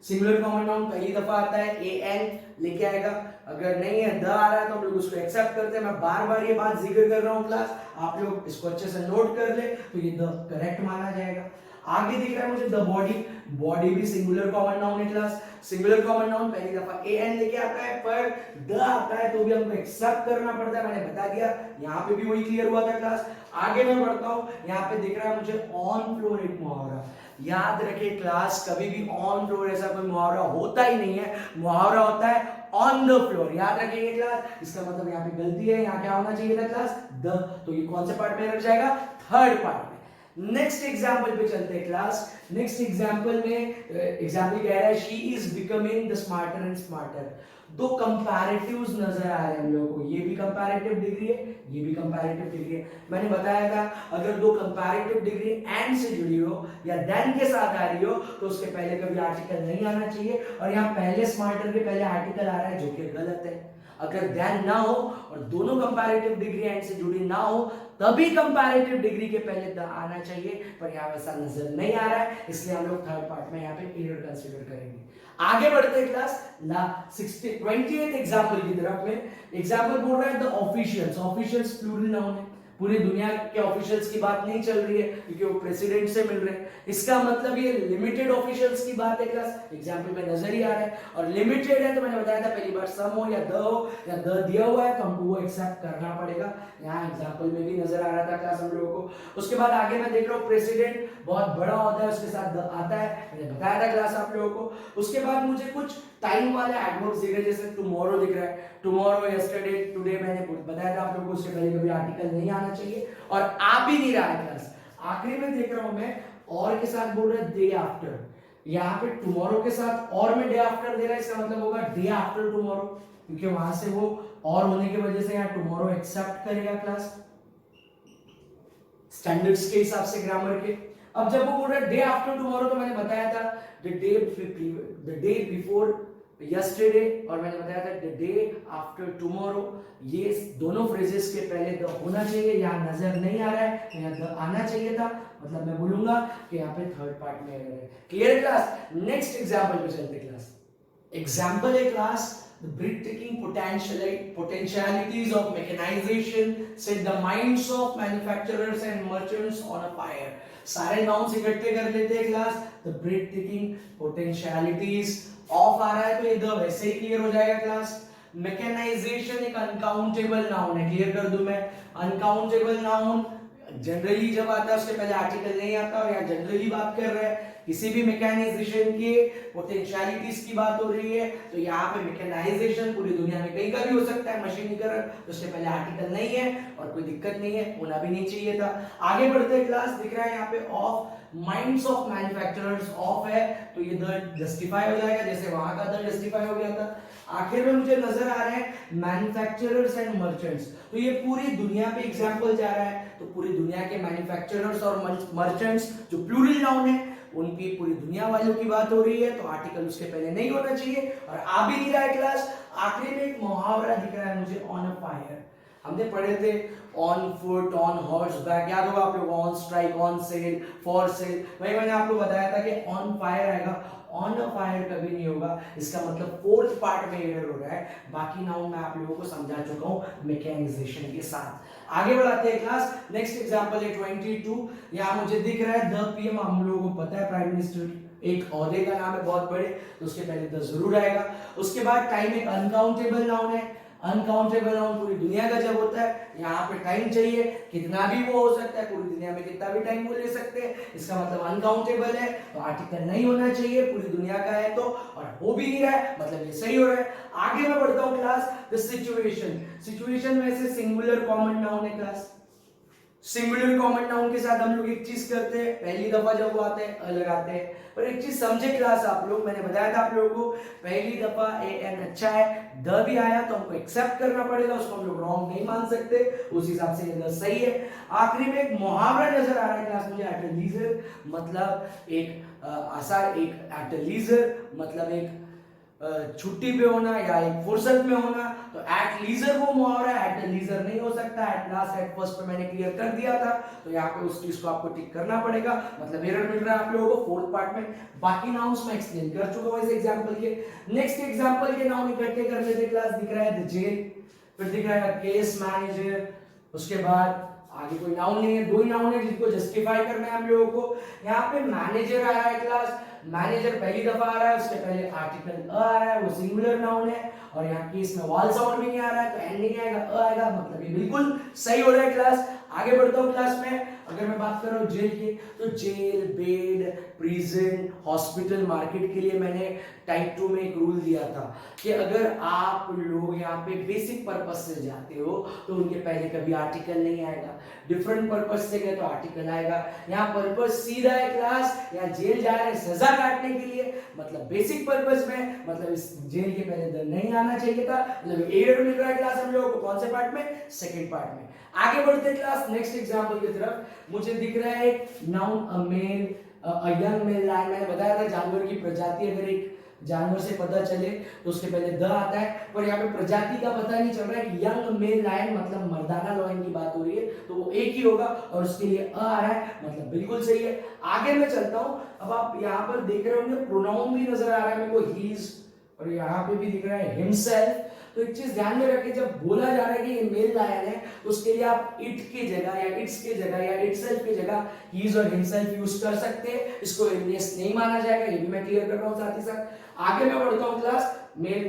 सिंगुलर कॉमन नाउन पहली दफा आता है ए एन लेके आएगा, अगर नहीं है द आ रहा है तो हम लोग उसको एक्सेप्ट करते हैं। मैं बार बार ये बात जिक्र कर रहा हूँ क्लास, आप लोग इसको अच्छे से नोट कर ले, तो ये द करेक्ट माना जाएगा। आगे दिख रहा है मुझे द बॉडी, बॉडी भी सिंगुलर कॉमन नाउन है क्लास, सिंगुलर कॉमन नाउन पहली दफा ए एन लेके आता है, पर द आता है तो भी हमको एक्सेप्ट करना पड़ता है, मैंने बता दिया, यहाँ पे भी वही क्लियर हुआ था क्लास। आगे मैं बढ़ता हूँ, यहाँ पे दिख रहा है मुझे ऑन फ्लोर एक मुहावरा। याद रखिए क्लास, कभी भी ऑन फ्लोर ऐसा कोई मुहावरा होता ही नहीं है, मुहावरा होता है ऑन द फ्लोर, याद रखिए क्लास। इसका मतलब यहाँ पे गलती है, यहाँ क्या होना चाहिए था क्लास द, तो ये कौन से पार्ट में रख जाएगा, थर्ड पार्ट में। नेक्स्ट एग्जांपल पे चलते हैं क्लास। नेक्स्ट एग्जांपल में एग्जांपल कह रहा है she is becoming the smarter and smarter. दो कंपैरेटिव्स नजर आ रहे हैं हम लोगों को, ये भी कंपैरेटिव डिग्री है, ये भी कंपैरेटिव डिग्री है। मैंने बताया था अगर दो कंपैरेटिव डिग्री एंड से जुड़ी हो या देन के साथ आ रही हो तो उसके पहले कभी आर्टिकल नहीं आना चाहिए, और यहाँ पहले स्मार्टर के पहले आर्टिकल आ रहा है जो कि गलत है। अगर देन ना हो और दोनों कंपैरेटिव डिग्री एंड से जुड़ी ना हो तभी कंपैरेटिव डिग्री के पहले द आना चाहिए, पर यहाँ वैसा नजर नहीं आ रहा है, इसलिए हम लोग थर्ड पार्ट में यहाँ पे एरर कंसीडर करेंगे। आगे बढ़ते हैं क्लास 20th एग्जांपल की तरफ में। एग्जांपल बोल रहा है the officials, officials plural noun है, पूरी दुनिया के ऑफिशियल्स की बात नहीं चल रही है क्योंकि वो प्रेसिडेंट से मिल रहे हैं, इसका मतलब ये लिमिटेड ऑफिशियल्स की बात है क्लास, एग्जांपल में नजर ही आ रहा है। और लिमिटेड है तो मैंने बताया था पहली बार सम हो या द दिया हुआ है तो हमको वो एक्सेप्ट करना पड़ेगा, यहाँ एग्जांपल में भी नजर आ रहा था क्लास हम लोगों को। उसके बाद आगे मैं देख रहा हूँ प्रेसिडेंट बहुत बड़ा होता है, उसके साथ द आता है, मैंने बताया था क्लास आप लोगों को। उसके बाद मुझे कुछ टाइम वाले एडवर्ब्स दिख रहे हैं, जैसे टुमारो दिख रहा है, टुमारो, यस्टरडे, टुडे, मैंने बताया था आप लोगों को उससे पहले कभी आर्टिकल नहीं आना चाहिए और आ भी नहीं रहा है क्लास। आखिरी में देख रहा हूं मैं और के साथ बोल रहा है डे आफ्टर, यहाँ पे टुमारो के साथ और में डे आफ्टर दे रहा है, इसका मतलब होगा डे आफ्टर टुमारो, क्योंकि वहां से वो और होने की वजह से यहाँ टुमारो एक्सेप्ट करेगा क्लास स्टैंडर्ड्स के हिसाब से ग्रामर के। अब जब वो बोल रहा है डे आफ्टर टुमारो तो मैंने बताया था द डे बिफोर यस्टरडे और मैंने बताया था द डे आफ्टर टुमारो, ये दोनों फ्रेजेस के पहले द होना चाहिए, यहाँ नजर नहीं आ रहा है तो यहाँ द आना चाहिए था, मतलब मैं बोलूंगा कि यहाँ पे थर्ड पार्ट में एरर है। Clear class? नेक्स्ट एग्जांपल पे चलते क्लास। एग्जांपल है class, the breathtaking potentialities of mechanization set the minds of manufacturers and merchants on a fire। सारे नाउन्स इकट्ठे कर लेते हैं class. the breathtaking potentialities of आ रहा है तो ये द वैसे ही क्लियर हो जाएगा क्लास। मैकेनाइजेशन एक अनकाउंटेबल नाउन है, क्लियर कर दूं मैं, अनकाउंटेबल नाउन जनरली जब आता है उसके पहले आर्टिकल नहीं आता, और यहाँ जनरली बात कर रहा है किसी भी मैकेनाइजेशन के पोटेंशियलिटीज की बात हो रही है, तो यहाँ पे मैकेनाइजेशन पूरी दुनिया में कहीं का भी हो सकता है, मशीनीकरण, तो उसके पहले आर्टिकल नहीं है और कोई दिक्कत नहीं है, होना भी नहीं चाहिए था। आगे बढ़ते हैं क्लास, दिख रहा है यहाँ पे of minds of manufacturers of है तो ये द जस्टिफाई हो जाएगा, जैसे वहां का द जस्टिफाई हो गया था। आखिर में मुझे नजर आ रहे हैं मैन्युफैक्चरर्स एंड मर्चेंट्स, तो ये पूरी दुनिया पे एग्जांपल जा रहा है, तो पूरी दुनिया के मैन्युफैक्चरर्स और मर्चेंट्स जो प्लूरल नाउन है उनकी पूरी दुनिया वालों की बात हो रही है, तो आर्टिकल उसके पहले नहीं होना चाहिए और आ भी नहीं रहा है क्लास। आखिरी में एक मुहावरा दिख रहा है मुझे, ऑन अ फायर, हमने पढ़े थे on foot, on horse back, याद होगा आप लोग, on strike, on sale, for sale, वही मैंने आपको बताया था कि ऑन फायर आएगा, ऑन अ फायर कभी नहीं होगा, इसका मतलब फोर्थ पार्ट में एरर हो रहा है। बाकी नाउन मैं आप लोगों को समझा चुका हूं मैकेनाइजेशन के साथ। आगे बढ़ाते हैं क्लास, नेक्स्ट एग्जांपल है 22, यहां मुझे दिख रहा है द पीएम, हम लोगों को पता है प्राइम मिनिस्टर एक ओहदे का नाम है बहुत बड़े, तो उसके पहले द जरूर आएगा। उसके बाद टाइम एक अनकाउंटेबल नाउन है, अनकाउंटेबल नाउन पूरी दुनिया का जब होता है, यहाँ पे टाइम चाहिए, कितना भी वो हो सकता है, पूरी दुनिया में कितना भी टाइम वो ले सकते हैं, इसका मतलब अनकाउंटेबल है, तो आर्टिकल नहीं होना चाहिए, पूरी दुनिया का है तो, और हो भी नहीं रहा है, मतलब ये सही हो रहा है। आगे मैं बढ़ता हूँ क्लास, द सिचुएशन, सिचुएशन वैसे सिंगुलर कॉमन नाउन है क्लास, सिंगुलर कॉमन नाउन के साथ हम लोग एक चीज करते हैं, पहली दफा जब वो आते हैं अलग आते हैं, पर एक चीज समझे क्लास आप लोग, मैंने बताया था आप लोगों को पहली दफा ए एन अच्छा है, द भी आया तो हमको एक्सेप्ट करना पड़ेगा, उसको हम लोग रॉन्ग नहीं मान सकते, उस हिसाब से ये द सही है। आखिरी में एक मुहावरा नजर आ रहा है क्लास मुझे, एट लीजर, मतलब एक आसार, एक एट लीजर मतलब एक छुट्टी पे होना या एक फुर्सत में होना, तो एट लीजर वो मुहावरा है, एट लीजर नहीं हो सकता, एट लास्ट एट फर्स्ट पे मैंने क्लियर कर दिया था, तो यहाँ पे उस चीज को आपको टिक करना पड़ेगा, मतलब एरर मिल रहा है आप लोगों को फोर्थ पार्ट में। बाकी नाउन्स मैं एक्सप्लेन कर चुका हूं इस एग्जांपल के। नेक्स्ट एग्जांपल के नाउन इकट्ठे कर लेते क्लास, दिख रहा है द जेल, फिर दिख रहा है केस मैनेजर, उसके बाद आगे कोई नाउन नहीं है, दो ही नाउन है जिसको जस्टिफाई करना है हम लोगों को। यहाँ पे मैनेजर आ रहा है क्लास, मैनेजर पहली दफा आ रहा है, उसके पहले आर्टिकल अ आ रहा है, वो सिंगुलर नाउन है, और यहाँ केस में वॉल साउंड भी नहीं आ रहा है, तो एन नहीं आएगा, अ आएगा, मतलब ये बिल्कुल सही हो रहा है क्लास। आगे बढ़ता हूँ क्लास में, अगर मैं बात कर रहा हूँ जेल की, तो jail, bed, prison, hospital, market के लिए मैंने टाइप 2 में एक रूल दिया था कि अगर आप लोग यहाँ पे बेसिक पर्पस से जाते हो तो उनके पहले कभी आर्टिकल नहीं आएगा, डिफरेंट पर्पस से गए तो आर्टिकल आएगा। यहाँ पर्पस सीधा है क्लास, यहाँ जेल जा रहे हैं सजा काटने के लिए, मतलब बेसिक पर्पस में, मतलब इस जेल के पहले द नहीं आना चाहिए था, मतलब एरर मिल रहा है क्लास हम लोगों को कौन से पार्ट में, सेकंड पार्ट में। आगे बढ़ते क्लास नेक्स्ट एग्जांपल की तरफ, मुझे दिख रहा है noun a male, a young male lion, मैंने बताया था जानवर की प्रजाति अगर एक जानवर से पता चले तो उसके पहले द आता है, पर यहाँ पे प्रजाति का पता नहीं चल रहा है, यंग मेल लायन मतलब मर्दाना लॉयन की बात हो रही है, तो वो एक ही होगा और उसके लिए अ आ रहा है, मतलब बिल्कुल सही है। आगे मैं चलता हूँ, अब आप यहाँ पर देख रहे होंगे प्रोनाउन भी नजर आ रहा है मेरे को, ही इज, और यहाँ पे भी दिख रहा है हिमसेल्फ। तो एक चीज ध्यान में रखें, जब बोला जा रहा है कि ये मेल लायन है तो उसके लिए आप इट की जगह या इट्स की जगह या इटसेल्फ की जगह हीज और हिमसेल्फ यूज कर सकते हैं, इसको एलियस नहीं माना जाएगा, ये भी मैं क्लियर कर रहा हूं साथ ही साथ। आगे मैं बढ़ता हूं class, male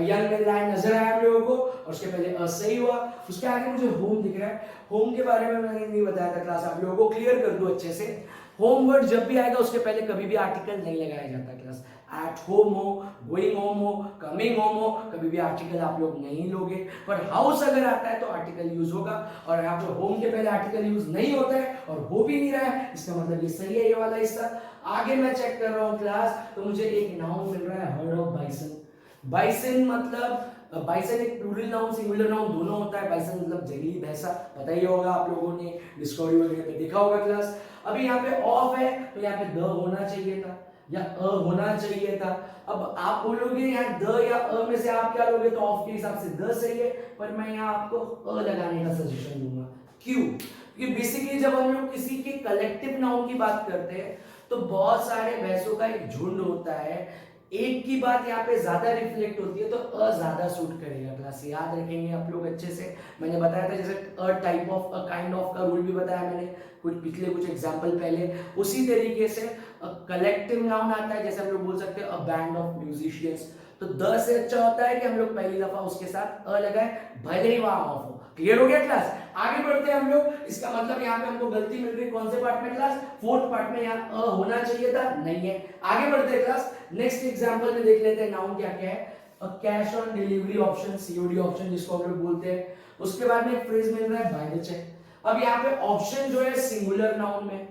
young male lion नजर आया आप लोगों को और उसके पहले सही हुआ, उसके आगे मुझे होम दिख रहा है, होम के बारे में मैंने नहीं बताया था क्लास, आप लोगों को क्लियर कर दूं अच्छे से। होम वर्ड जब भी आएगा उसके पहले कभी भी आर्टिकल नहीं लगाया जाता क्लास, एट होम हो, गोइंग होम हो, कमिंग होम हो, कभी भी आर्टिकल आप लोग नहीं लोगे, पर हाउस अगर आता है तो आर्टिकल यूज होगा, और यहाँ पे होम के पहले आर्टिकल यूज नहीं होता है और हो भी नहीं रहा है, इसका मतलब ये सही है ये वाला हिस्सा। आगे मैं चेक कर रहा हूँ क्लास, तो मुझे एक नाउन मिल रहा है हर्ड ऑफ बाइसन, बाइसन मतलब बाइसन एक प्लूरल नाउन सिंगुलर नाउन दोनों होता है, बाइसन मतलब जंगली भैंसा, पता ही होगा आप लोगों ने डिस्कवरी वगैरह पे देखा होगा क्लास। अभी यहाँ पे ऑफ है तो यहाँ पे द होना चाहिए था, या अ होना चाहिए था। अब आप बोलोगे यहाँ द या अ में से आप क्या लोगे, तो ऑफ के हिसाब से द सही है, पर मैं यहाँ आपको अ लगाने का सजेशन दूंगा। क्यों? क्योंकि बेसिकली जब हम लोग किसी के कलेक्टिव नाउन की बात करते हैं तो बहुत सारे भैंसों का एक झुंड होता है, एक की बात यहाँ पे ज्यादा रिफ्लेक्ट होती है, तो अ ज्यादा सूट करेगा। क्लास याद रखेंगे आप लोग अच्छे से। मैंने बताया था जैसे a type of, a kind of का रूल भी बताया मैंने कुछ एग्जांपल पहले। उसी तरीके से कलेक्टिव नाउन आता है, जैसे हम लोग बोल सकते हैं अ बैंड ऑफ म्यूजिशियंस, तो द से अच्छा होता है कि हम लोग पहली दफा उसके साथ अ लगाए, भले ही वहां ऑफ हो। क्लियर हो गया क्लास? आगे बढ़ते हैं हम लोग। इसका मतलब यहाँ पे हमको गलती मिल गई कौन से पार्ट में क्लास? फोर्थ पार्ट में। यहाँ अ होना चाहिए था, नहीं है। आगे बढ़ते हैं क्लास, नेक्स्ट एग्जांपल में देख लेते हैं नाउन क्या क्या है। Cash on delivery option, COD option जिसको हम लोग बोलते हैं। उसके बाद में एक फ्रेज मिल रहा है बाय द चेक। अब यहाँ पे ऑप्शन जो है सिंगुलर नाउन में,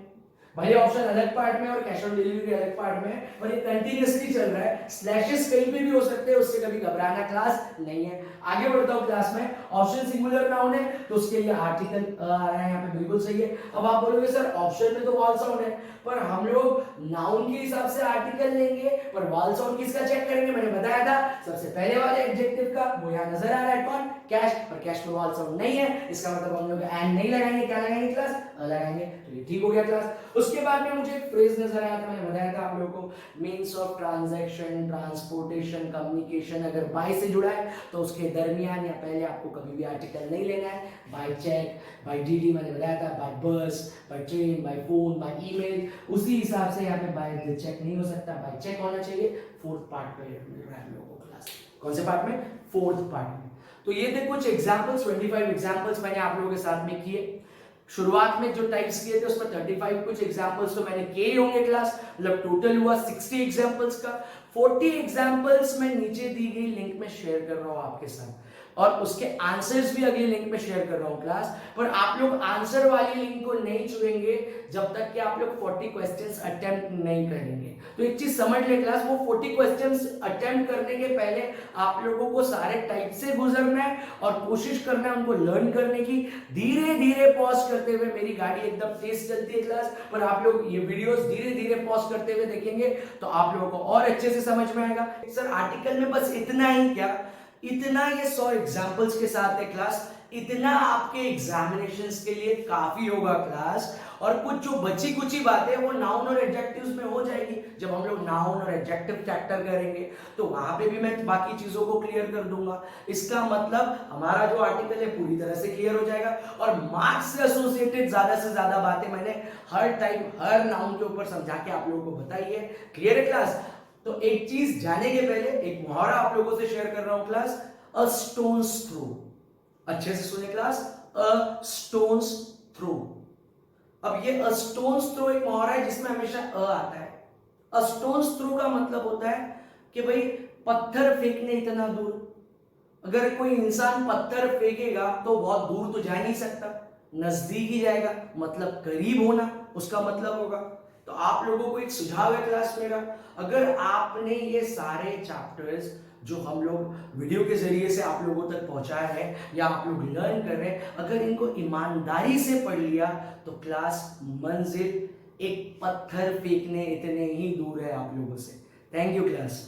भाई ऑप्शन अलग पार्ट में और कैश ऑन डिलीवरी अलग पार्ट में, और ये कंटिन्यूअसली चल रहा है। स्लैशेस कहीं पे भी हो सकते हैं, उससे कभी घबराना क्लास नहीं है। आगे बढ़ता हूं क्लास में। ऑप्शन सिंगुलर नाउन है तो उसके लिए आर्टिकल आ रहा है यहाँ पे, बिल्कुल सही है। अब आप बोलोगे सर ऑप्शन में तो वॉल साउंड है, पर हम लोग नाउन के हिसाब से आर्टिकल लेंगे, पर वॉल साउंड किसका चेक करेंगे? मैंने बताया था सबसे पहले वाले एडजेक्टिव का, वो यहाँ नजर आ रहा है कौन? कैश। और कैश में वॉल साउंड नहीं है, इसका मतलब हम लोग एंड नहीं लगाएंगे, क्या लगाएंगे क्लास? लगाएंगे। तो ये ठीक हो गया क्लास। उसके बाद में मुझे एक फ्रेज नजर आया था, मैंने बताया था आप लोगों को, means of transaction, transportation, communication. अगर बाय से जुड़ा है तो उसके दरमियान या पहले आपको कभी भी आर्टिकल नहीं लेना है। बाय चेक, बाय डीडी मैंने बताया था, by bus, by train, by phone, by email, उसी हिसाब से यहाँ पे बाय द चेक नहीं हो सकता, बाय चेक होना चाहिए। फोर्थ पार्ट में मिल रहा है हम लोगों को क्लास। कौन से पार्ट में? फोर्थ पार्ट में। तो ये थे कुछ एग्जांपल्स, 25 एग्जांपल्स मैंने आप लोगों के साथ में किए। शुरुआत में जो टाइप्स किए थे उसमें 35 कुछ एग्जांपल्स तो मैंने किए होंगे क्लास, मतलब टोटल हुआ 60 एग्जांपल्स का। 40 एग्जांपल्स मैं नीचे दी गई लिंक में शेयर कर रहा हूं आपके साथ, और उसके आंसर्स भी अगले लिंक में शेयर कर रहा हूं क्लास। पर आप लोग आंसर वाली लिंक को नहीं छुएंगे जब तक कि आप लोग 40 क्वेश्चंस अटेम्प्ट नहीं करेंगे। तो एक चीज समझ ले क्लास, वो 40 क्वेश्चंस अटेम्प्ट करने के पहले आप लोगों को सारे टाइप से गुजरना है और कोशिश करना है उनको लर्न करने की। धीरे धीरे पॉज करते हुए, मेरी गाड़ी एकदम तेज चलती है क्लास, पर आप लोग ये वीडियोस धीरे धीरे पॉज करते हुए देखेंगे तो आप लोगों को और अच्छे से समझ में आएगा। सर आर्टिकल में बस इतना ही क्या? इतना ये 100 एग्जाम्पल्स के साथ है क्लास, इतना आपके एग्जामिनेशंस के लिए काफी होगा क्लास। और कुछ जो बची कुची बातें वो नाउन और एडजेक्टिव्स में हो जाएगी। जब हम लोग नाउन और एडजेक्टिव चैप्टर करेंगे तो वहां पे भी मैं बाकी चीजों को क्लियर कर दूंगा। इसका मतलब हमारा जो आर्टिकल है पूरी तरह से क्लियर हो जाएगा, और मार्क्स से एसोसिएटेड ज्यादा से ज्यादा बातें मैंने हर टाइप, हर नाउन के ऊपर समझा के आप लोगों को बताई है। क्लियर है क्लास? तो एक चीज जाने के पहले एक मुहावरा आप लोगों से शेयर कर रहा हूं क्लास, अ स्टोन्स थ्रो। अच्छे से सुने क्लास, अ स्टोन्स थ्रो। अब ये अ स्टोन्स थ्रो एक मुहावरा है जिसमें हमेशा अ आता है। अ स्टोन्स थ्रो का मतलब होता है कि भाई पत्थर फेंकने इतना दूर। अगर कोई इंसान पत्थर फेंकेगा तो बहुत दूर तो जा नहीं सकता, नजदीक ही जाएगा, मतलब करीब होना उसका मतलब होगा। तो आप लोगों को एक सुझाव है क्लास मेरा, अगर आपने ये सारे चैप्टर्स जो हम लोग वीडियो के जरिए से आप लोगों तक पहुंचाए हैं या आप लोग लर्न कर रहे हैं, अगर इनको ईमानदारी से पढ़ लिया तो क्लास मंजिल एक पत्थर फेंकने इतने ही दूर है आप लोगों से। Thank you class.